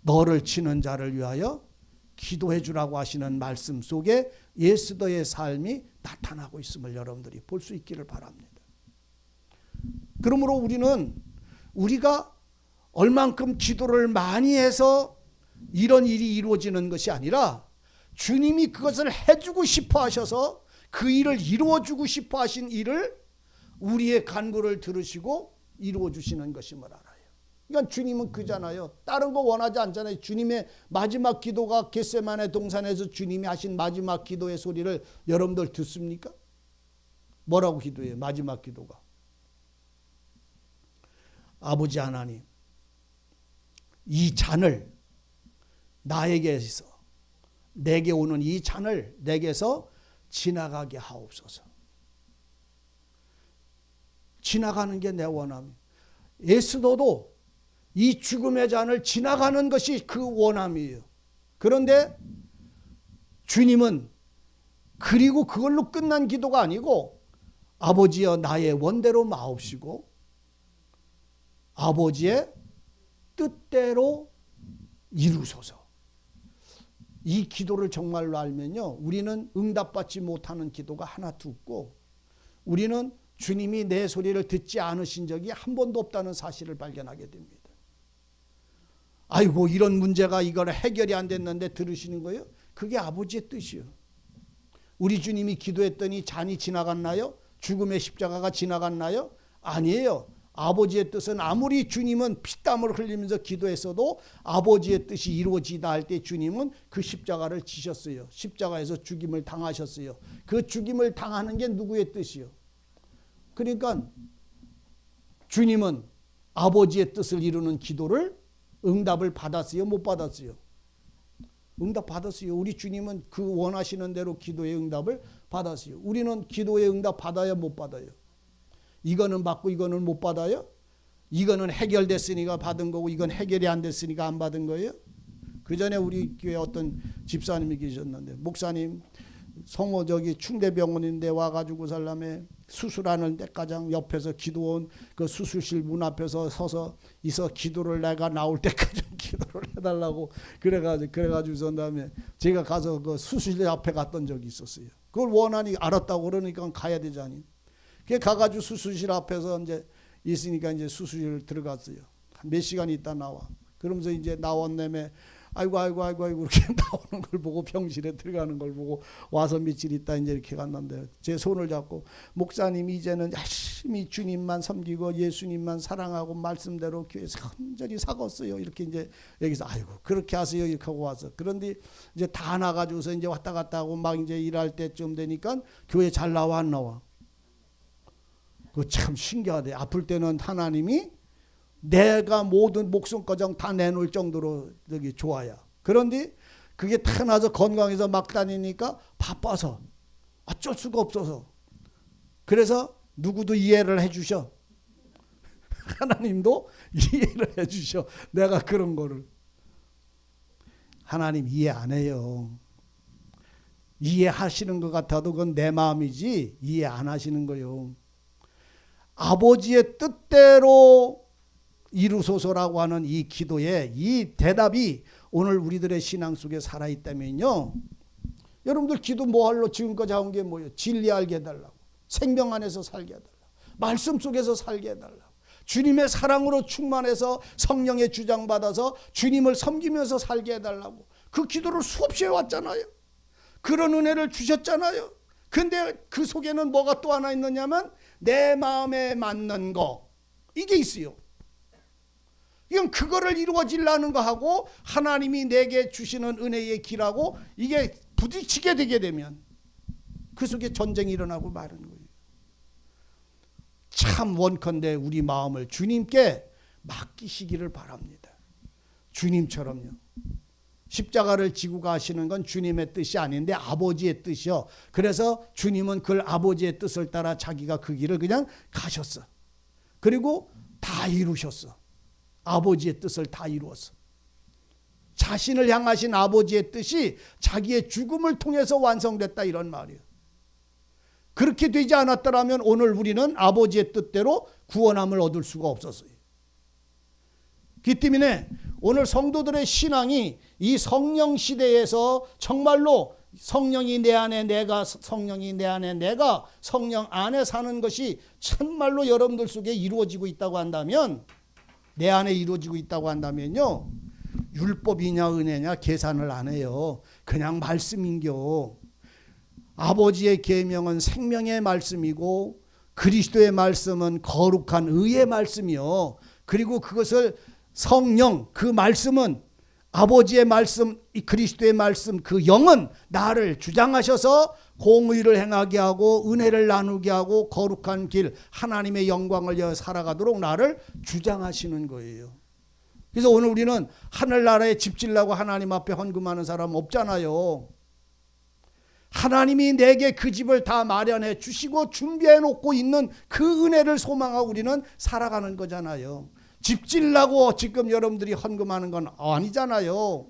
S1: 너를 치는 자를 위하여 기도해주라고 하시는 말씀 속에 에스더의 삶이 나타나고 있음을 여러분들이 볼 수 있기를 바랍니다. 그러므로 우리가 얼만큼 기도를 많이 해서 이런 일이 이루어지는 것이 아니라 주님이 그것을 해주고 싶어 하셔서 그 일을 이루어주고 싶어 하신 일을 우리의 간구를 들으시고 이루어주시는 것임을 알아요. 그러니까 주님은 그잖아요. 다른 거 원하지 않잖아요. 주님의 마지막 기도가 겟세마네 동산에서 주님이 하신 마지막 기도의 소리를 여러분들 듣습니까? 뭐라고 기도해요? 마지막 기도가. 아버지 하나님, 이 잔을 나에게서, 내게 오는 이 잔을 내게서 지나가게 하옵소서. 지나가는 게 내 원함이에요. 에스더도 이 죽음의 잔을 지나가는 것이 그 원함이에요. 그런데 주님은 그리고 그걸로 끝난 기도가 아니고, 아버지여 나의 원대로 마옵시고 아버지의 뜻대로 이루소서. 이 기도를 정말로 알면요, 우리는 응답받지 못하는 기도가 하나도 없고 우리는 주님이 내 소리를 듣지 않으신 적이 한 번도 없다는 사실을 발견하게 됩니다. 아이고 이런 문제가 이걸 해결이 안 됐는데 들으시는 거예요? 그게 아버지의 뜻이요. 우리 주님이 기도했더니 잔이 지나갔나요? 죽음의 십자가가 지나갔나요? 아니에요. 아버지의 뜻은 아무리 주님은 피땀을 흘리면서 기도했어도 아버지의 뜻이 이루어지다 할 때 주님은 그 십자가를 지셨어요. 십자가에서 죽임을 당하셨어요. 그 죽임을 당하는 게 누구의 뜻이요? 그러니까 주님은 아버지의 뜻을 이루는 기도를 응답을 받았어요? 못 받았어요? 응답 받았어요. 우리 주님은 그 원하시는 대로 기도의 응답을 받았어요. 우리는 기도의 응답 받아야 못 받아요? 이거는 받고 이거는 못 받아요? 이거는 해결됐으니까 받은 거고 이건 해결이 안 됐으니까 안 받은 거예요? 그 전에 우리 교회 어떤 집사님이 계셨는데, 목사님 성모 충대병원인데 와가지고 살람에 수술하는 때까지 옆에서 기도원 그 수술실 문 앞에서 서서 있어 기도를 내가 나올 때까지 기도를 해달라고 그래가지고 선 다음에 제가 가서 그 수술실 앞에 갔던 적이 있었어요. 그걸 원하니 알았다고 그러니까 가야 되잖아요. 그 가가지고 수술실 앞에서 이제 있으니까 이제 수술실 들어갔어요. 몇 시간 있다 나와. 그러면서 이제 나왔네매 아이고 이렇게 나오는 걸 보고 병실에 들어가는 걸 보고 와서 며칠 있다 이제 이렇게 갔는데 제 손을 잡고 목사님이 이제는 열심히 주님만 섬기고 예수님만 사랑하고 말씀대로 교회에서 온전히 사갔어요. 이렇게 이제 여기서 아이고 그렇게 하세요 이렇게 하고 와서 그런데 이제 다 나가지고서 이제 왔다 갔다 하고 막 이제 일할 때쯤 되니까 교회 잘 나와 안 나와? 그거 참 신기하대. 아플 때는 하나님이 내가 모든 목숨까지 다 내놓을 정도로 여기 좋아야. 그런데 그게 다 나서 건강해서 막 다니니까 바빠서 어쩔 수가 없어서. 그래서 누구도 이해를 해 주셔. 하나님도 이해를 해 주셔. 내가 그런 거를. 하나님 이해 안 해요. 이해하시는 것 같아도 그건 내 마음이지 이해 안 하시는 거요. 아버지의 뜻대로 이루소서라고 하는 이 기도의 이 대답이 오늘 우리들의 신앙 속에 살아있다면요. 여러분들 기도 뭐할로 지금까지 한 게 뭐예요? 진리 알게 해달라고. 생명 안에서 살게 해달라고. 말씀 속에서 살게 해달라고. 주님의 사랑으로 충만해서 성령의 주장받아서 주님을 섬기면서 살게 해달라고. 그 기도를 수없이 해왔잖아요. 그런 은혜를 주셨잖아요. 근데 그 속에는 뭐가 또 하나 있느냐면 내 마음에 맞는 거 이게 있어요. 이건 그거를 이루어지려는 거하고 하나님이 내게 주시는 은혜의 길하고 이게 부딪히게 되게 되면 그 속에 전쟁이 일어나고 마는 거예요. 참 원컨대 우리 마음을 주님께 맡기시기를 바랍니다. 주님처럼요. 십자가를 지고 가시는 건 주님의 뜻이 아닌데 아버지의 뜻이요. 그래서 주님은 그 아버지의 뜻을 따라 자기가 그 길을 그냥 가셨어. 그리고 다 이루셨어. 아버지의 뜻을 다 이루었어. 자신을 향하신 아버지의 뜻이 자기의 죽음을 통해서 완성됐다 이런 말이에요. 그렇게 되지 않았더라면 오늘 우리는 아버지의 뜻대로 구원함을 얻을 수가 없었어요. 그 때문에 오늘 성도들의 신앙이 이 성령 시대에서 정말로 성령이 내 안에 내가 성령이 내 안에 내가 성령 안에 사는 것이 참말로 여러분들 속에 이루어지고 있다고 한다면 내 안에 이루어지고 있다고 한다면요. 율법이냐 은혜냐 계산을 안 해요. 그냥 말씀인겨. 아버지의 계명은 생명의 말씀이고 그리스도의 말씀은 거룩한 의의 말씀이요. 그리고 그것을 성령 그 말씀은 아버지의 말씀 그리스도의 말씀 그 영은 나를 주장하셔서 공의를 행하게 하고 은혜를 나누게 하고 거룩한 길 하나님의 영광을 위하여 살아가도록 나를 주장하시는 거예요. 그래서 오늘 우리는 하늘나라에 집 지으려고 하나님 앞에 헌금하는 사람 없잖아요. 하나님이 내게 그 집을 다 마련해 주시고 준비해 놓고 있는 그 은혜를 소망하고 우리는 살아가는 거잖아요. 집 지으려고 지금 여러분들이 헌금하는 건 아니잖아요.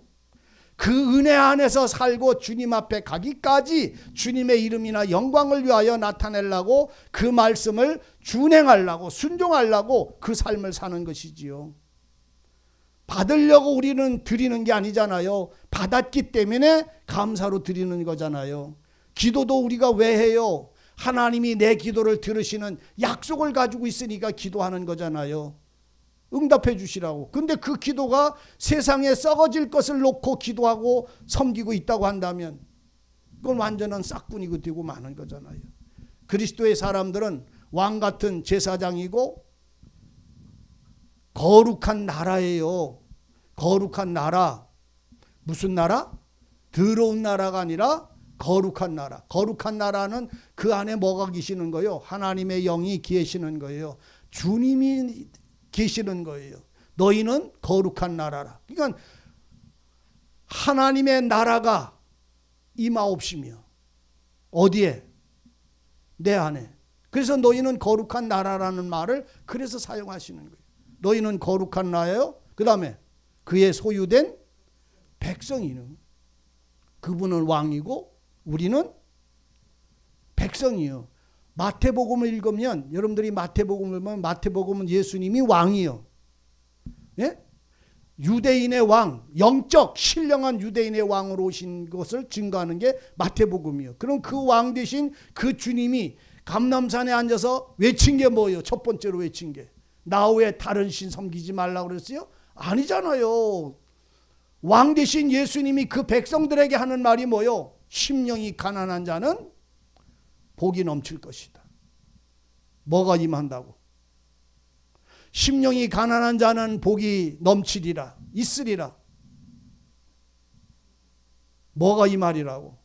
S1: 그 은혜 안에서 살고 주님 앞에 가기까지 주님의 이름이나 영광을 위하여 나타내려고 그 말씀을 준행하려고 순종하려고 그 삶을 사는 것이지요. 받으려고 우리는 드리는 게 아니잖아요. 받았기 때문에 감사로 드리는 거잖아요. 기도도 우리가 왜 해요? 하나님이 내 기도를 들으시는 약속을 가지고 있으니까 기도하는 거잖아요. 응답해 주시라고. 근데 그 기도가 세상에 썩어질 것을 놓고 기도하고 섬기고 있다고 한다면 그건 완전한 싹군이고 되고 마는 거잖아요. 그리스도의 사람들은 왕 같은 제사장이고 거룩한 나라예요. 거룩한 나라. 무슨 나라? 더러운 나라가 아니라 거룩한 나라. 거룩한 나라는 그 안에 뭐가 계시는 거예요? 하나님의 영이 계시는 거예요. 주님이 계시는 거예요. 너희는 거룩한 나라라. 그러니까 하나님의 나라가 임하옵시며 어디에? 내 안에. 그래서 너희는 거룩한 나라라는 말을 그래서 사용하시는 거예요. 너희는 거룩한 나라요. 그 다음에 그의 소유된 백성이는 그분은 왕이고 우리는 백성이요. 마태복음을 읽으면 여러분들이 마태복음을 보면 마태복음은 예수님이 왕이요. 예? 유대인의 왕, 영적 신령한 유대인의 왕으로 오신 것을 증거하는 게 마태복음이요. 그럼 그 왕 대신 그 주님이 감람산에 앉아서 외친 게 뭐예요? 첫 번째로 외친 게 나 외에 다른 신 섬기지 말라고 그랬어요? 아니잖아요. 왕 대신 예수님이 그 백성들에게 하는 말이 뭐요? 심령이 가난한 자는 복이 넘칠 것이다. 뭐가 임한다고? 심령이 가난한 자는 복이 넘치리라. 있으리라. 뭐가 임하리라고?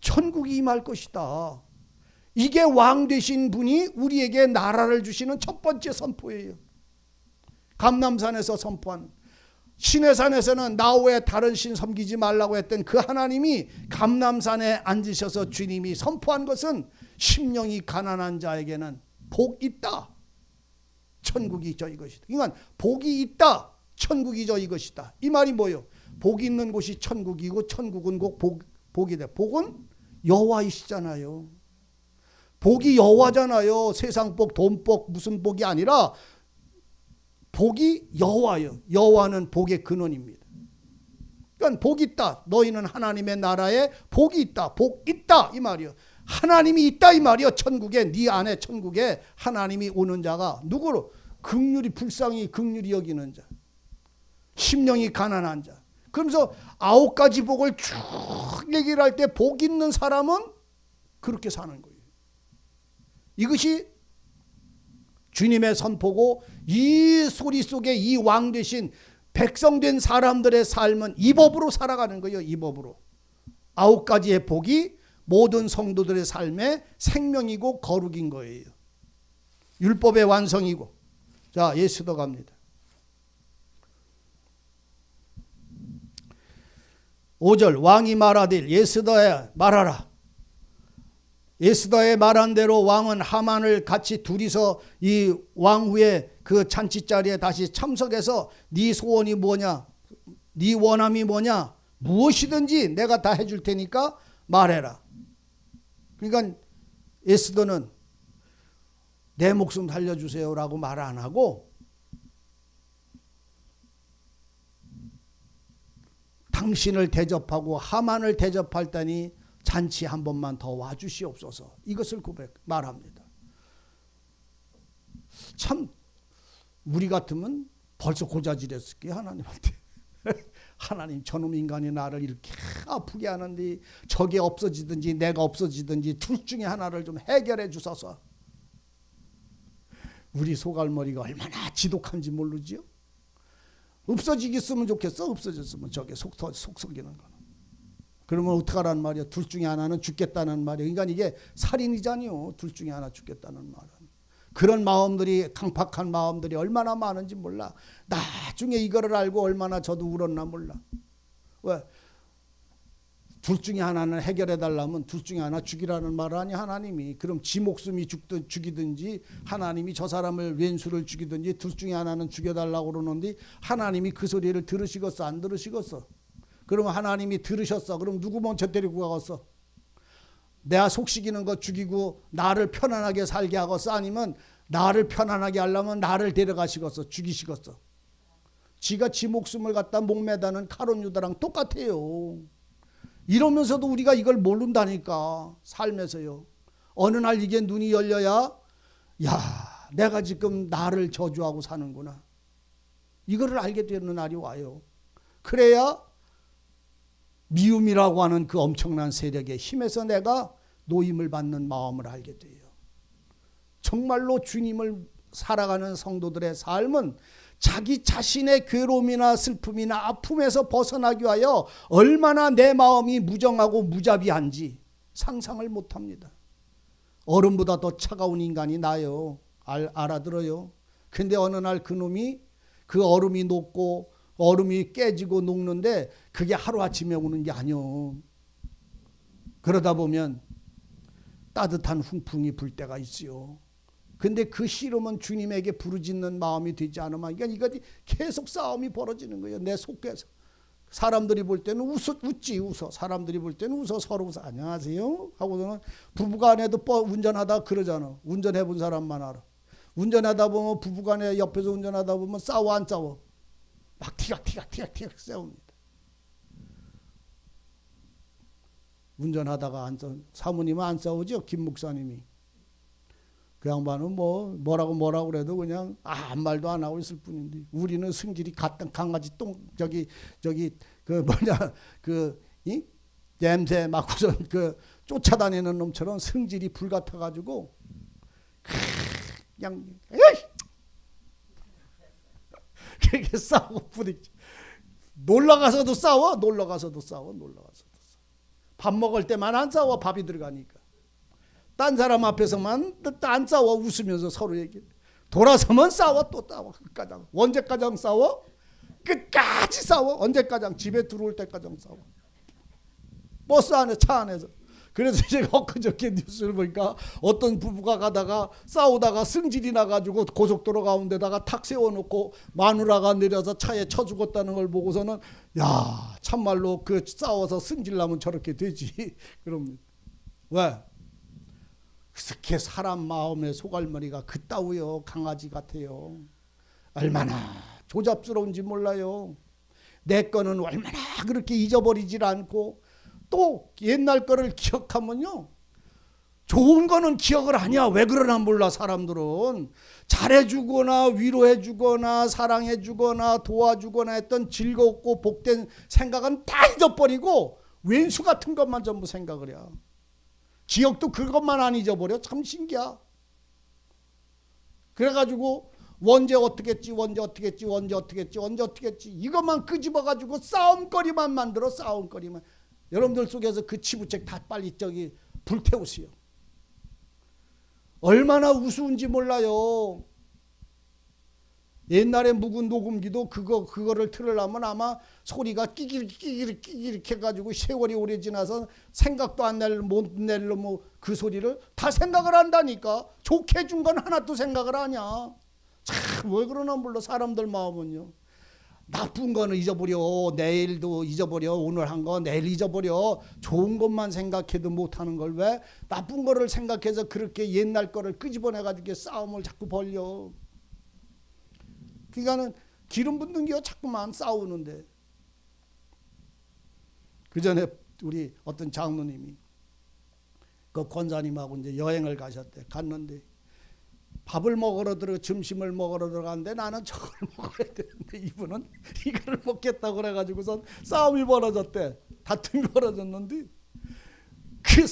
S1: 천국이 임할 것이다. 이게 왕 되신 분이 우리에게 나라를 주시는 첫 번째 선포예요. 감람산에서 선포한 시내산에서는 나 외에 다른 신 섬기지 말라고 했던 그 하나님이 감람산에 앉으셔서 주님이 선포한 것은 심령이 가난한 자에게는 복 있다. 천국이 저희 것이다. 그러니까 복이 있다. 천국이 저희 것이다. 이 말이 뭐예요? 복이 있는 곳이 천국이고 천국은 곧 복이 돼. 복은 여호와이시잖아요. 복이 여호와잖아요. 세상 복, 돈 복, 무슨 복이 아니라 복이 여호와예요. 여호와는 복의 근원입니다. 그러니까 복 있다. 너희는 하나님의 나라에 복이 있다. 복 있다 이 말이요. 하나님이 있다 이 말이요. 천국에 네 안에 천국에 하나님이 오는 자가 누구로? 긍휼히 불쌍히 긍휼히 여기는 자. 심령이 가난한 자. 그러면서 9가지 복을 쭉 얘기를 할 때 복 있는 사람은 그렇게 사는 거예요. 이것이 주님의 선포고 이 소리 속에 이 왕 되신 백성된 사람들의 삶은 이 법으로 살아가는 거예요. 이 법으로. 9가지의 복이 모든 성도들의 삶의 생명이고 거룩인 거예요. 율법의 완성이고. 자, 예수도 갑니다. 5절 왕이 말하되 예스더에 말하라. 예스더에 말한 대로 왕은 하만을 같이 둘이서 이 왕후의 그 잔치자리에 다시 참석해서 네 소원이 뭐냐? 네 원함이 뭐냐? 무엇이든지 내가 다 해줄 테니까 말해라. 그러니까 예스더는 내 목숨 살려주세요라고 말 안 하고 당신을 대접하고 하만을 대접할 때니 잔치 한 번만 더 와주시옵소서. 이것을 말합니다. 참 우리 같으면 벌써 고자질했을 게 하나님한테. 하나님 저놈 인간이 나를 이렇게 아프게 하는데 저게 없어지든지 내가 없어지든지 둘 중에 하나를 좀 해결해 주소서. 우리 소갈머리가 얼마나 지독한지 모르지요. 없어지겠으면 좋겠어. 없어졌으면 저게 속 썩이는 거는. 그러면 어떡하라는 말이야. 둘 중에 하나는 죽겠다는 말이야. 그러니까 이게 살인이잖아요. 둘 중에 하나 죽겠다는 말은. 그런 마음들이 강팍한 마음들이 얼마나 많은지 몰라. 나중에 이거를 알고 얼마나 저도 울었나 몰라. 왜? 둘 중에 하나는 해결해 달라면 둘 중에 하나 죽이라는 말 아니 하나님이. 그럼 지 목숨이 죽이든지 하나님이 저 사람을 왼수를 죽이든지 둘 중에 하나는 죽여달라고 그러는데 하나님이 그 소리를 들으시겠어 안 들으시겠어? 그러면 하나님이 들으셨어. 그럼 누구 먼저 데리고 가겠어? 내가 속시기는 거 죽이고 나를 편안하게 살게 하겠어? 아니면 나를 편안하게 하려면 나를 데려가시겠어? 죽이시겠어? 지가 지 목숨을 갖다 목매다는 카론 유다랑 똑같아요. 이러면서도 우리가 이걸 모른다니까. 삶에서요. 어느 날 이게 눈이 열려야 야, 내가 지금 나를 저주하고 사는구나. 이거를 알게 되는 날이 와요. 그래야 미움이라고 하는 그 엄청난 세력의 힘에서 내가 노임을 받는 마음을 알게 돼요. 정말로 주님을 살아가는 성도들의 삶은 자기 자신의 괴로움이나 슬픔이나 아픔에서 벗어나기 위하여 얼마나 내 마음이 무정하고 무자비한지 상상을 못합니다. 얼음보다 더 차가운 인간이 나요. 알아들어요. 근데 어느 날 그놈이 그 얼음이 녹고 얼음이 깨지고 녹는데 그게 하루아침에 오는 게 아니요. 그러다 보면 따뜻한 훈풍이 불 때가 있어요. 근데 그 씨름은 주님에게 부르짖는 마음이 되지 않으면 이거 계속 싸움이 벌어지는 거예요. 내 속에서. 사람들이 볼 때는 웃어. 사람들이 볼 때는 웃어. 서로 웃어. 안녕하세요 하고서는 부부간에도 운전하다 그러잖아. 운전해 본 사람만 알아. 운전하다 보면 부부간에 옆에서 운전하다 보면 싸워 안 싸워? 막 티각티각 싸웁니다. 운전하다가 안 싸워. 사모님은 안 싸우죠? 김 목사님이. 그 양반은 뭐라고 그래도 그냥 아무 말도 안 하고 있을 뿐인데 우리는 승질이 강아지 냄새 맡고선 쫓아다니는 놈처럼 승질이 불같아가지고 그냥 그렇게 싸우고 부딪혀. 놀러가서도 싸워. 밥 먹을 때만 안 싸워. 밥이 들어가니까. 딴 사람 앞에서만 안 싸워. 웃으면서 서로 얘기해. 돌아서면 싸워. 또 싸워. 끝까지. 언제까지 싸워? 끝까지 싸워. 언제까지? 집에 들어올 때까지 싸워. 버스 안에, 차 안에서. 그래서 제가 엊그저께 뉴스를 보니까 어떤 부부가 가다가 싸우다가 승질이 나가지고 고속도로 가운데다가 탁 세워놓고 마누라가 내려서 차에 쳐 죽었다는 걸 보고서는 야, 참말로 그 싸워서 승질 나면 저렇게 되지. 그럼 왜? 그렇게 사람 마음의 소갈머리가 그따위요. 강아지 같아요. 얼마나 조잡스러운지 몰라요. 내 거는 얼마나 그렇게 잊어버리질 않고 또 옛날 거를 기억하면요. 좋은 거는 기억을 하냐. 왜 그러나 몰라. 사람들은 잘해주거나 위로해주거나 사랑해주거나 도와주거나 했던 즐겁고 복된 생각은 다 잊어버리고 왼수 같은 것만 전부 생각을 해요. 기억도 그것만 안 잊어버려. 참 신기하다. 그래가지고 언제 어떻게 했지 이것만 끄집어가지고 싸움거리만 만들어. 싸움거리만. 여러분들 속에서 그 치부책 다 빨리 불태우세요. 얼마나 우스운지 몰라요. 옛날에 묵은 녹음기도 그거를 틀으려면 아마 소리가 끼기릭 해가지고 세월이 오래 지나서 생각도 못 낼 그 소리를 다 생각을 한다니까. 좋게 해준 건 하나도 생각을 하냐. 참 왜 그러나 몰라. 사람들 마음은요. 나쁜 거는 잊어버려. 내일도 잊어버려. 오늘 한 거 내일 잊어버려. 좋은 것만 생각해도 못하는 걸 왜 나쁜 거를 생각해서 그렇게 옛날 거를 끄집어내가지고 싸움을 자꾸 벌려. 그러니까는 기름 붓는 게 자꾸만 싸우는데. 그 전에 우리 어떤 장로님이 그 권사님하고 이제 여행을 갔는데 밥을 먹으러 점심을 먹으러 들어갔는데 나는 저걸 먹어야 되는데 이분은 이거를 먹겠다고 그래가지고선 싸움이 벌어졌대. 다툼이 벌어졌는데 그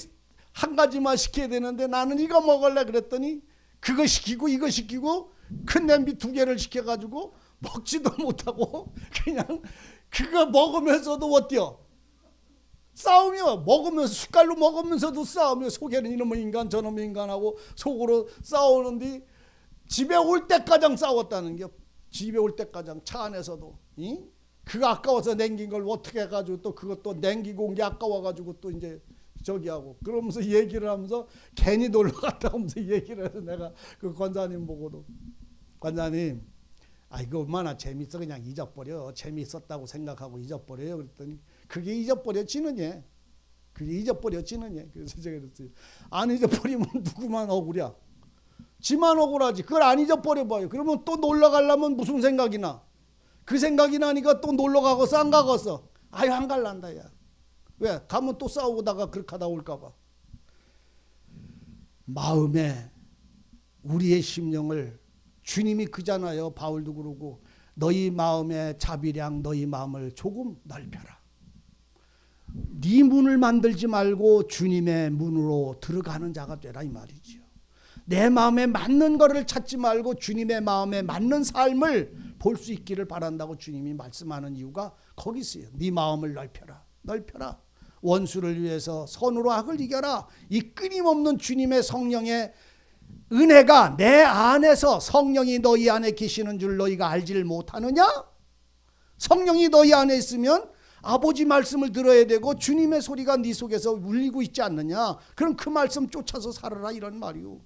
S1: 한 가지만 시켜야 되는데 나는 이거 먹을래 그랬더니 그거 시키고 이거 시키고 큰 냄비 2개를 시켜가지고 먹지도 못하고 그냥 그거 먹으면서도 어때요? 싸움이요. 먹으면서 숟갈로 먹으면서도 싸움이요. 속에는 이놈의 인간 저놈의 인간하고 속으로 싸우는데 집에 올 때까지 싸웠다는 게. 집에 올 때까지 차 안에서도 그거 아까워서 남긴 걸 어떻게 해가지고 또 그것도 남기고 온 게 아까워가지고 또 이제 저기 하고 그러면서 얘기를 하면서 괜히 놀러 갔다 오면서 얘기를 해서 내가 그 권사님 보고도 권사님 이거 얼마나 재밌어. 그냥 잊어버려. 재밌었다고 생각하고 잊어버려요. 그랬더니 그게 잊어버려지느냐. 그래서 제가 그랬어요. 안 잊어버리면 누구만 억울이야. 지만 억울하지. 그걸 안 잊어버려봐요. 그러면 또 놀러 가려면 무슨 생각이 나. 그 생각이 나니까 또 놀러 가고서 안 가고서 안 갈란다 야. 왜? 가면 또 싸우다가 그렇게 하다 올까 봐. 마음에 우리의 심령을 주님이 그잖아요. 바울도 그러고 너희 마음의 자비량 너희 마음을 조금 넓혀라. 네 문을 만들지 말고 주님의 문으로 들어가는 자가 되라 이 말이죠. 내 마음에 맞는 거를 찾지 말고 주님의 마음에 맞는 삶을 볼 수 있기를 바란다고 주님이 말씀하는 이유가 거기 있어요. 네 마음을 넓혀라. 넓혀라. 원수를 위해서 선으로 악을 이겨라. 이 끊임없는 주님의 성령의 은혜가 내 안에서 성령이 너희 안에 계시는 줄 너희가 알지를 못하느냐? 성령이 너희 안에 있으면 아버지 말씀을 들어야 되고 주님의 소리가 네 속에서 울리고 있지 않느냐? 그럼 그 말씀 쫓아서 살아라 이런 말이요.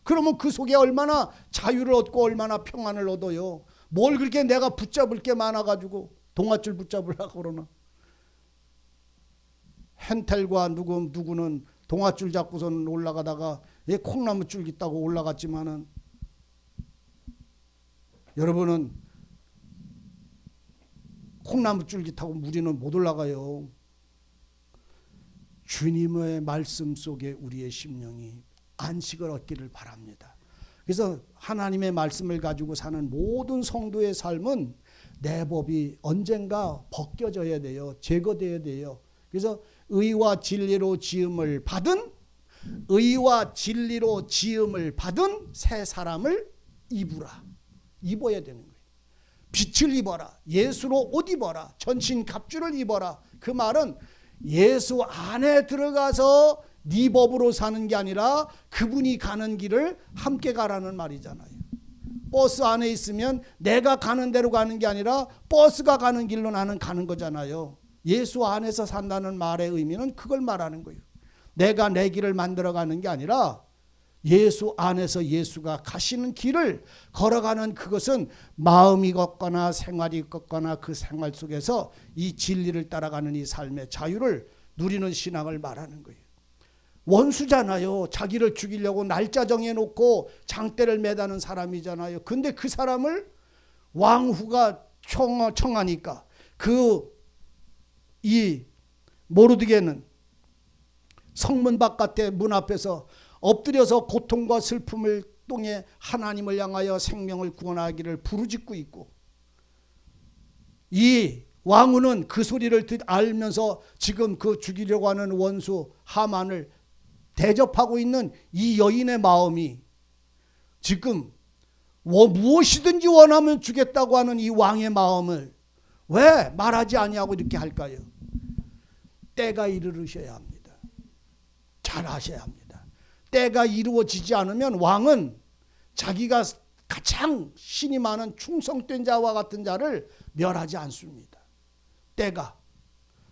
S1: 그러면 그 속에 얼마나 자유를 얻고 얼마나 평안을 얻어요. 뭘 그렇게 내가 붙잡을 게 많아가지고 동아줄 붙잡으려고 그러나. 헨텔과 누구는 동아줄 잡고선 올라가다가 콩나무 줄기 따고 올라갔지만은 여러분은 콩나무 줄기 타고 우리는 못 올라가요. 주님의 말씀 속에 우리의 심령이 안식을 얻기를 바랍니다. 그래서 하나님의 말씀을 가지고 사는 모든 성도의 삶은 내 법이 언젠가 벗겨져야 돼요. 제거돼야 돼요. 그래서 의와 진리로 지음을 받은 새 사람을 입어야 되는 거예요. 빛을 입어라. 예수로 옷 입어라. 전신 갑주를 입어라. 그 말은 예수 안에 들어가서 네 법으로 사는 게 아니라 그분이 가는 길을 함께 가라는 말이잖아요. 버스 안에 있으면 내가 가는 대로 가는 게 아니라 버스가 가는 길로 나는 가는 거잖아요. 예수 안에서 산다는 말의 의미는 그걸 말하는 거예요. 내가 내 길을 만들어가는 게 아니라 예수 안에서 예수가 가시는 길을 걸어가는 그것은 마음이 걷거나 생활이 걷거나 그 생활 속에서 이 진리를 따라가는 이 삶의 자유를 누리는 신앙을 말하는 거예요. 원수잖아요. 자기를 죽이려고 날짜 정해놓고 장대를 매다는 사람이잖아요. 근데 그 사람을 왕후가 청하니까 이 모르드게는 성문 바깥에 문 앞에서 엎드려서 고통과 슬픔을 통해 하나님을 향하여 생명을 구원하기를 부르짖고 있고, 이 왕후는 그 소리를 알면서 지금 그 죽이려고 하는 원수 하만을 대접하고 있는 이 여인의 마음이 지금 무엇이든지 원하면 주겠다고 하는 이 왕의 마음을 왜 말하지 아니하고 이렇게 할까요? 때가 이르르셔야 합니다. 잘 하셔야 합니다. 때가 이루어지지 않으면 왕은 자기가 가장 신이 많은 충성된 자와 같은 자를 멸하지 않습니다. 때가.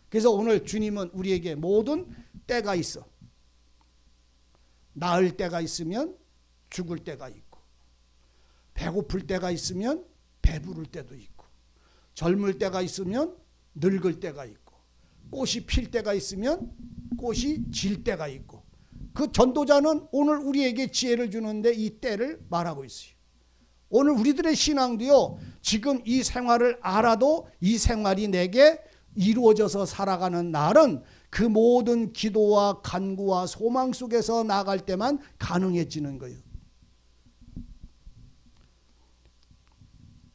S1: 그래서 오늘 주님은 우리에게 모든 때가 있어. 나을 때가 있으면 죽을 때가 있고, 배고플 때가 있으면 배부를 때도 있고, 젊을 때가 있으면 늙을 때가 있고, 꽃이 필 때가 있으면 꽃이 질 때가 있고, 그 전도자는 오늘 우리에게 지혜를 주는데 이 때를 말하고 있어요. 오늘 우리들의 신앙도요, 지금 이 생활을 알아도 이 생활이 내게 이루어져서 살아가는 날은 그 모든 기도와 간구와 소망 속에서 나갈 때만 가능해지는 거예요.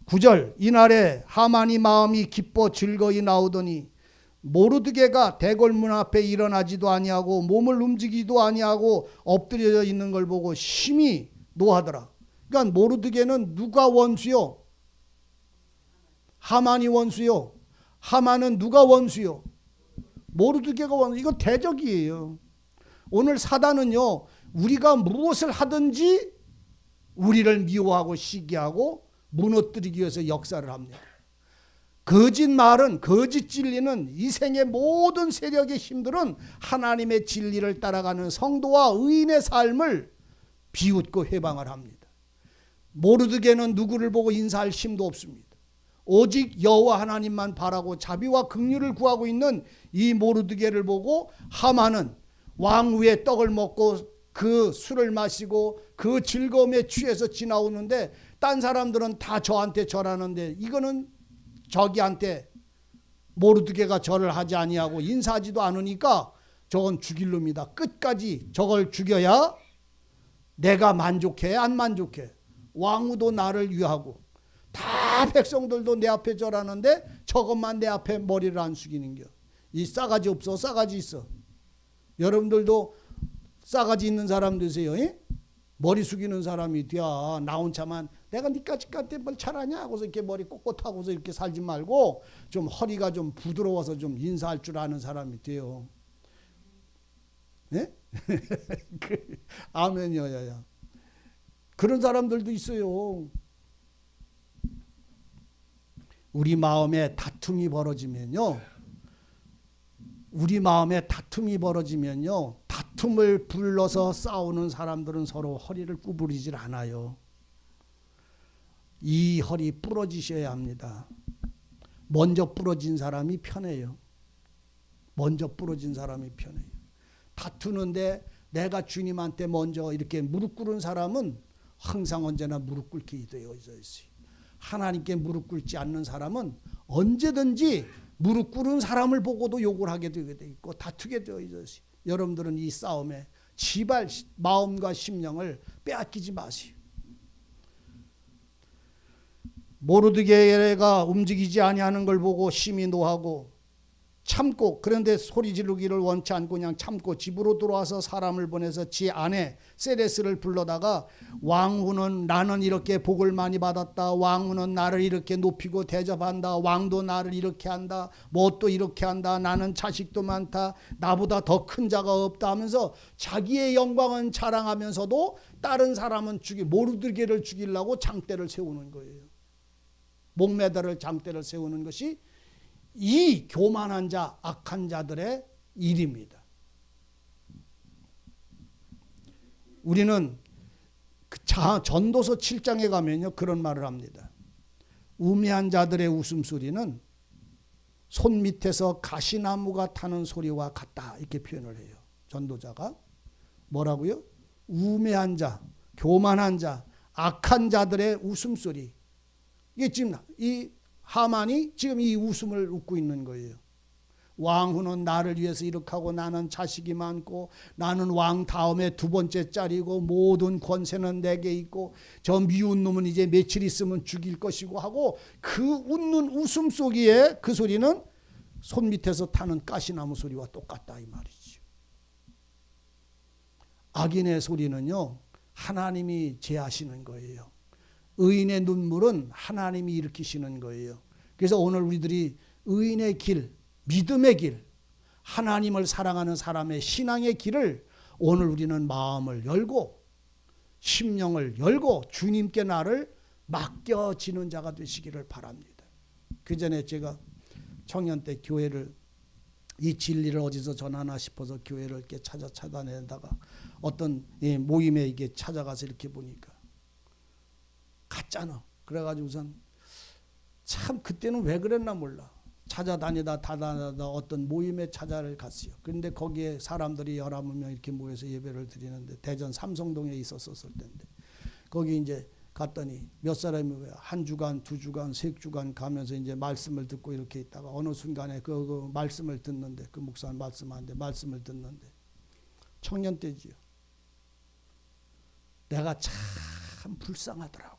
S1: 9절, 이날에 하만이 마음이 기뻐 즐거이 나오더니 모르드게가 대궐문 앞에 일어나지도 아니하고 몸을 움직이지도 아니하고 엎드려 있는 걸 보고 심히 노하더라. 그러니까 모르드게는 누가 원수요? 하만이 원수요. 하만은 누가 원수요? 모르드게가 원수. 이거 대적이에요. 오늘 사단은요, 우리가 무엇을 하든지 우리를 미워하고 시기하고 무너뜨리기 위해서 역사를 합니다. 거짓말은, 거짓 진리는 이 생의 모든 세력의 힘들은 하나님의 진리를 따라가는 성도와 의인의 삶을 비웃고 해방을 합니다. 모르드게는 누구를 보고 인사할 힘도 없습니다. 오직 여호와 하나님만 바라고 자비와 긍휼을 구하고 있는 이 모르드게를 보고 하만은 왕후의 떡을 먹고 그 술을 마시고 그 즐거움에 취해서 지나오는데, 딴 사람들은 다 저한테 절하는데 이거는 저기한테 모르드게가 절을 하지 아니하고 인사하지도 않으니까 저건 죽일 놈이다. 끝까지 저걸 죽여야 내가 만족해 안 만족해? 왕후도 나를 위하고 다 백성들도 내 앞에 절하는데 저것만 내 앞에 머리를 안 숙이는겨. 이 싸가지 없어? 싸가지 있어? 여러분들도 싸가지 있는 사람 되세요. 예? 머리 숙이는 사람이 돼야 나 혼자만 내가 니까지 깐때 뭘 잘하냐 하고서 이렇게 머리 꼿꼿하고서 이렇게 살지 말고 좀 허리가 좀 부드러워서 좀 인사할 줄 아는 사람이 돼요. 예? 아멘이야. 그런 사람들도 있어요. 우리 마음에 다툼이 벌어지면요. 다툼을 불러서 싸우는 사람들은 서로 허리를 구부리질 않아요. 이 허리 부러지셔야 합니다. 먼저 부러진 사람이 편해요. 다투는데 내가 주님한테 먼저 이렇게 무릎 꿇은 사람은 항상 언제나 무릎 꿇게 되어 있어요. 하나님께 무릎 꿇지 않는 사람은 언제든지 무릎 꿇은 사람을 보고도 욕을 하게 되어 있고 다투게 되어 있어요. 여러분들은 이 싸움에 지발 마음과 심령을 빼앗기지 마세요. 모르드게가 움직이지 아니하는 걸 보고 심히 노하고 참고, 그런데 소리 지르기를 원치 않고 그냥 참고 집으로 돌아와서 사람을 보내서 지 아내 세레스를 불러다가 왕후는 나는 이렇게 복을 많이 받았다. 왕후는 나를 이렇게 높이고 대접한다. 왕도 나를 이렇게 한다. 뭣도 이렇게 한다. 나는 자식도 많다. 나보다 더 큰 자가 없다 하면서 자기의 영광은 자랑하면서도 다른 사람은 모르드게를 죽이려고 장대를 세우는 거예요. 목매달을 장대를 세우는 것이 이 교만한 자, 악한 자들의 일입니다. 우리는 전도서 7장에 가면요 그런 말을 합니다. 우매한 자들의 웃음소리는 손 밑에서 가시나무가 타는 소리와 같다, 이렇게 표현을 해요. 전도자가 뭐라고요? 우매한 자, 교만한 자, 악한 자들의 웃음소리. 이게 지금 이 하만이 지금 이 웃음을 웃고 있는 거예요. 왕후는 나를 위해서 이렇게 하고 나는 자식이 많고 나는 왕 다음에 두 번째 짤이고 모든 권세는 내게 있고 저 미운 놈은 이제 며칠 있으면 죽일 것이고 하고 그 웃는 웃음 속에 그 소리는 손 밑에서 타는 가시나무 소리와 똑같다 이 말이죠. 악인의 소리는요 하나님이 제하시는 거예요. 의인의 눈물은 하나님이 일으키시는 거예요. 그래서 오늘 우리들이 의인의 길, 믿음의 길, 하나님을 사랑하는 사람의 신앙의 길을 오늘 우리는 마음을 열고 심령을 열고 주님께 나를 맡겨지는 자가 되시기를 바랍니다. 그 전에 제가 청년 때 교회를 이 진리를 어디서 전하나 싶어서 교회를 이렇게 찾아내다가 어떤 모임에 이게 찾아가서 이렇게 보니까 갔잖아. 그래가지고선 참 그때는 왜 그랬나 몰라. 찾아다니다 어떤 모임에 찾아를 갔어요. 그런데 거기에 사람들이 11명 이렇게 모여서 예배를 드리는데 대전 삼성동에 있었을 때인데 거기 이제 갔더니 몇 사람이 한 주간, 두 주간, 세 주간 가면서 이제 말씀을 듣고 이렇게 있다가 어느 순간에 그 말씀을 듣는데 그 목사 말씀하는데 말씀을 듣는데 청년 때지요. 내가 참 불쌍하더라고.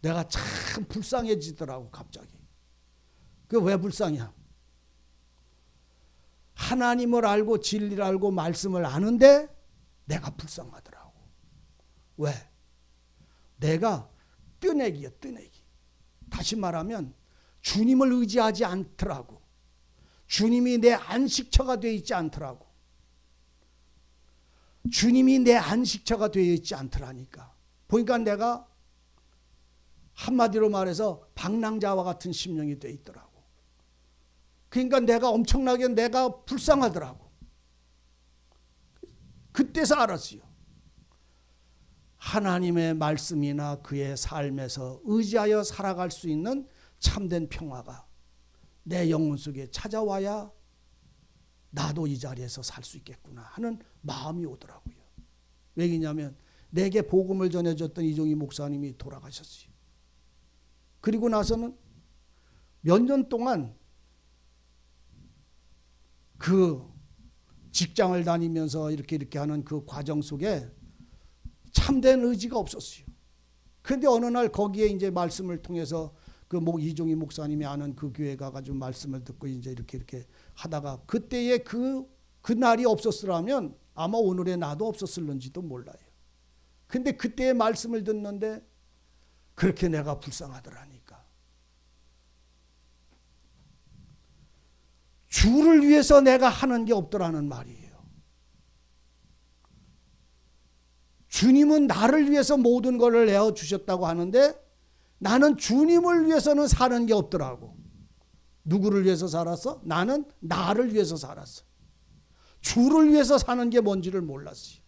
S1: 내가 참 불쌍해지더라고 갑자기. 그 왜 불쌍이야? 하나님을 알고 진리를 알고 말씀을 아는데 내가 불쌍하더라고. 왜? 내가 뜨내기야 뜨내기. 다시 말하면 주님을 의지하지 않더라고. 주님이 내 안식처가 되어 있지 않더라고. 주님이 내 안식처가 되어 있지 않더라니까. 보니까 내가 한마디로 말해서 방랑자와 같은 심령이 되어 있더라고. 그러니까 내가 엄청나게 내가 불쌍하더라고. 그때서 알았어요. 하나님의 말씀이나 그의 삶에서 의지하여 살아갈 수 있는 참된 평화가 내 영혼 속에 찾아와야 나도 이 자리에서 살 수 있겠구나 하는 마음이 오더라고요. 왜냐하면 내게 복음을 전해줬던 이종희 목사님이 돌아가셨어요. 그리고 나서는 몇 년 동안 그 직장을 다니면서 이렇게 하는 그 과정 속에 참된 의지가 없었어요. 그런데 어느 날 거기에 이제 말씀을 통해서 그 이종희 목사님이 아는 그 교회 가가지고 말씀을 듣고 이제 이렇게 하다가 그때에 그 날이 없었으라면 아마 오늘의 나도 없었을런지도 몰라요. 근데 그때의 말씀을 듣는데 그렇게 내가 불쌍하더라니까. 주를 위해서 내가 하는 게 없더라는 말이에요. 주님은 나를 위해서 모든 것을 내어주셨다고 하는데 나는 주님을 위해서는 사는 게 없더라고. 누구를 위해서 살았어? 나는 나를 위해서 살았어. 주를 위해서 사는 게 뭔지를 몰랐어요.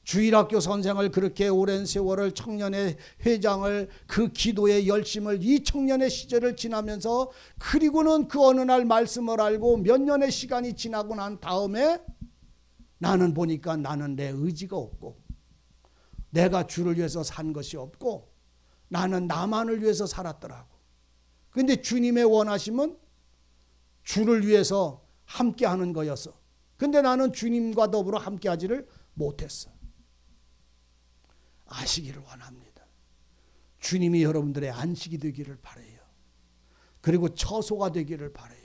S1: 주일학교 선생을 그렇게 오랜 세월을 청년의 회장을 그 기도의 열심을 이 청년의 시절을 지나면서 그리고는 그 어느 날 말씀을 알고 몇 년의 시간이 지나고 난 다음에 나는 보니까 나는 내 의지가 없고 내가 주를 위해서 산 것이 없고 나는 나만을 위해서 살았더라고. 그런데 주님의 원하심은 주를 위해서 함께하는 거였어. 그런데 나는 주님과 더불어 함께하지를 못했어. 아시기를 원합니다. 주님이 여러분들의 안식이 되기를 바라요. 그리고 처소가 되기를 바라요.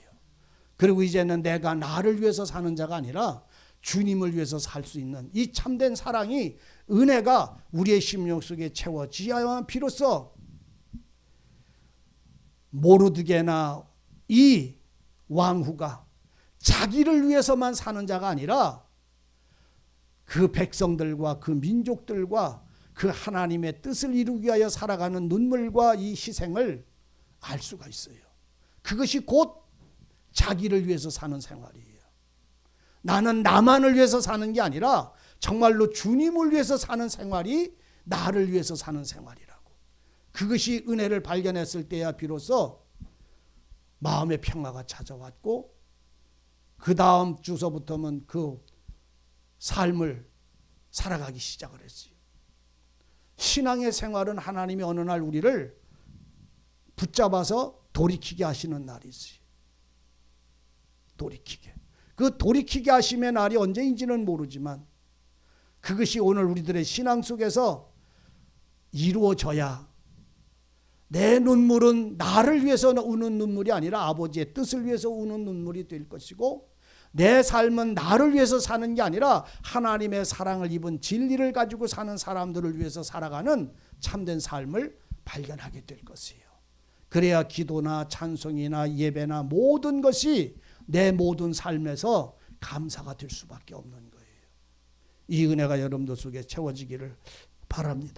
S1: 그리고 이제는 내가 나를 위해서 사는 자가 아니라 주님을 위해서 살 수 있는 이 참된 사랑이 은혜가 우리의 심령 속에 채워지야만 비로소 모르드게나 이 왕후가 자기를 위해서만 사는 자가 아니라 그 백성들과 그 민족들과 그 하나님의 뜻을 이루기 위하여 살아가는 눈물과 이 희생을 알 수가 있어요. 그것이 곧 자기를 위해서 사는 생활이에요. 나는 나만을 위해서 사는 게 아니라 정말로 주님을 위해서 사는 생활이 나를 위해서 사는 생활이라고. 그것이 은혜를 발견했을 때야 비로소 마음의 평화가 찾아왔고 그 다음 주서부터는 그 삶을 살아가기 시작을 했어요. 신앙의 생활은 하나님이 어느 날 우리를 붙잡아서 돌이키게 하시는 날이 있어요. 돌이키게. 그 돌이키게 하심의 날이 언제인지는 모르지만 그것이 오늘 우리들의 신앙 속에서 이루어져야 내 눈물은 나를 위해서 우는 눈물이 아니라 아버지의 뜻을 위해서 우는 눈물이 될 것이고 내 삶은 나를 위해서 사는 게 아니라 하나님의 사랑을 입은 진리를 가지고 사는 사람들을 위해서 살아가는 참된 삶을 발견하게 될 것이에요. 그래야 기도나 찬송이나 예배나 모든 것이 내 모든 삶에서 감사가 될 수밖에 없는 거예요. 이 은혜가 여러분들 속에 채워지기를 바랍니다.